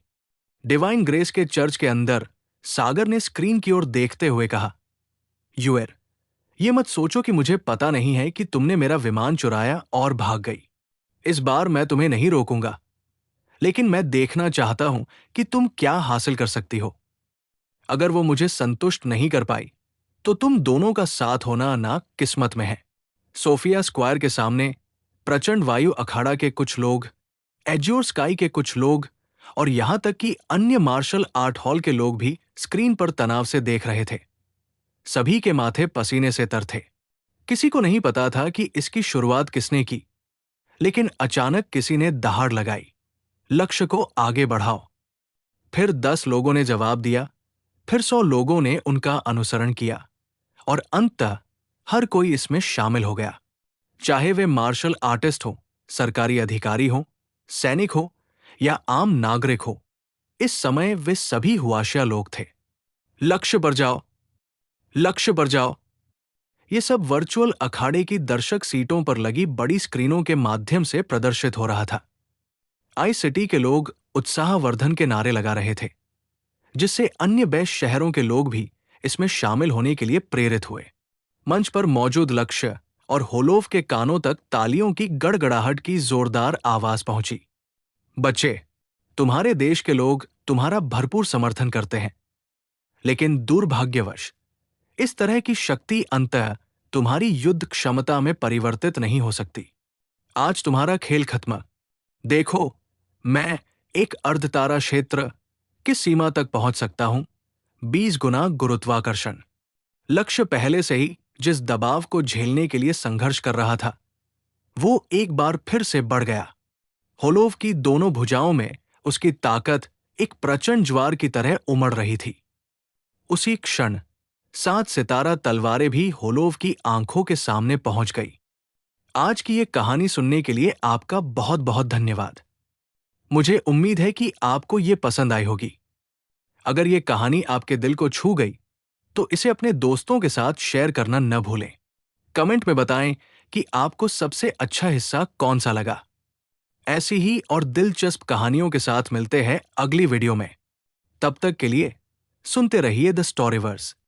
[SPEAKER 1] डिवाइन ग्रेस के चर्च के अंदर सागर ने स्क्रीन की ओर देखते हुए कहा, यूएर, ये मत सोचो कि मुझे पता नहीं है कि तुमने मेरा विमान चुराया और भाग गई। इस बार मैं तुम्हें नहीं रोकूंगा, लेकिन मैं देखना चाहता हूं कि तुम क्या हासिल कर सकती हो। अगर वो मुझे संतुष्ट नहीं कर पाई, तो तुम दोनों का साथ होना ना किस्मत में है। सोफिया स्क्वायर के सामने प्रचंड वायु अखाड़ा के कुछ लोग, एज्योर स्काई के कुछ लोग और यहां तक कि अन्य मार्शल आर्ट हॉल के लोग भी स्क्रीन पर तनाव से देख रहे थे। सभी के माथे पसीने से तर थे। किसी को नहीं पता था कि इसकी शुरुआत किसने की, लेकिन अचानक किसी ने दहाड़ लगाई, लक्ष्य को आगे बढ़ाओ। फिर 10 लोगों ने जवाब दिया, फिर 100 लोगों ने उनका अनुसरण किया और अंततः हर कोई इसमें शामिल हो गया। चाहे वे मार्शल आर्टिस्ट हो, सरकारी अधिकारी हो, सैनिक हो या आम नागरिक हो, इस समय वे सभी हुआशिया लोग थे। लक्ष्य पर जाओ, लक्ष्य पर जाओ। ये सब वर्चुअल अखाड़े की दर्शक सीटों पर लगी बड़ी स्क्रीनों के माध्यम से प्रदर्शित हो रहा था। आई सिटी के लोग उत्साहवर्धन के नारे लगा रहे थे, जिससे अन्य बेस्ट शहरों के लोग भी इसमें शामिल होने के लिए प्रेरित हुए। मंच पर मौजूद लक्ष्य और होलोव के कानों तक तालियों की गड़गड़ाहट की जोरदार आवाज पहुंची। बच्चे, तुम्हारे देश के लोग तुम्हारा भरपूर समर्थन करते हैं, लेकिन दुर्भाग्यवश इस तरह की शक्ति अंततः तुम्हारी युद्ध क्षमता में परिवर्तित नहीं हो सकती। आज तुम्हारा खेल खत्म। देखो, मैं एक अर्धतारा क्षेत्र किस सीमा तक पहुंच सकता हूं? 20 गुना गुरुत्वाकर्षण। लक्ष्य पहले से ही जिस दबाव को झेलने के लिए संघर्ष कर रहा था, वो एक बार फिर से बढ़ गया। होलोव की दोनों भुजाओं में उसकी ताकत एक प्रचंड ज्वार की तरह उमड़ रही थी। उसी क्षण 7 सितारा तलवारें भी होलोव की आंखों के सामने पहुंच गई। आज की ये कहानी सुनने के लिए आपका बहुत बहुत धन्यवाद। मुझे उम्मीद है कि आपको ये पसंद आई होगी। अगर ये कहानी आपके दिल को छू गई, तो इसे अपने दोस्तों के साथ शेयर करना न भूलें। कमेंट में बताएं कि आपको सबसे अच्छा हिस्सा कौन सा लगा। ऐसी ही और दिलचस्प कहानियों के साथ मिलते हैं अगली वीडियो में। तब तक के लिए सुनते रहिए द स्टोरीवर्स।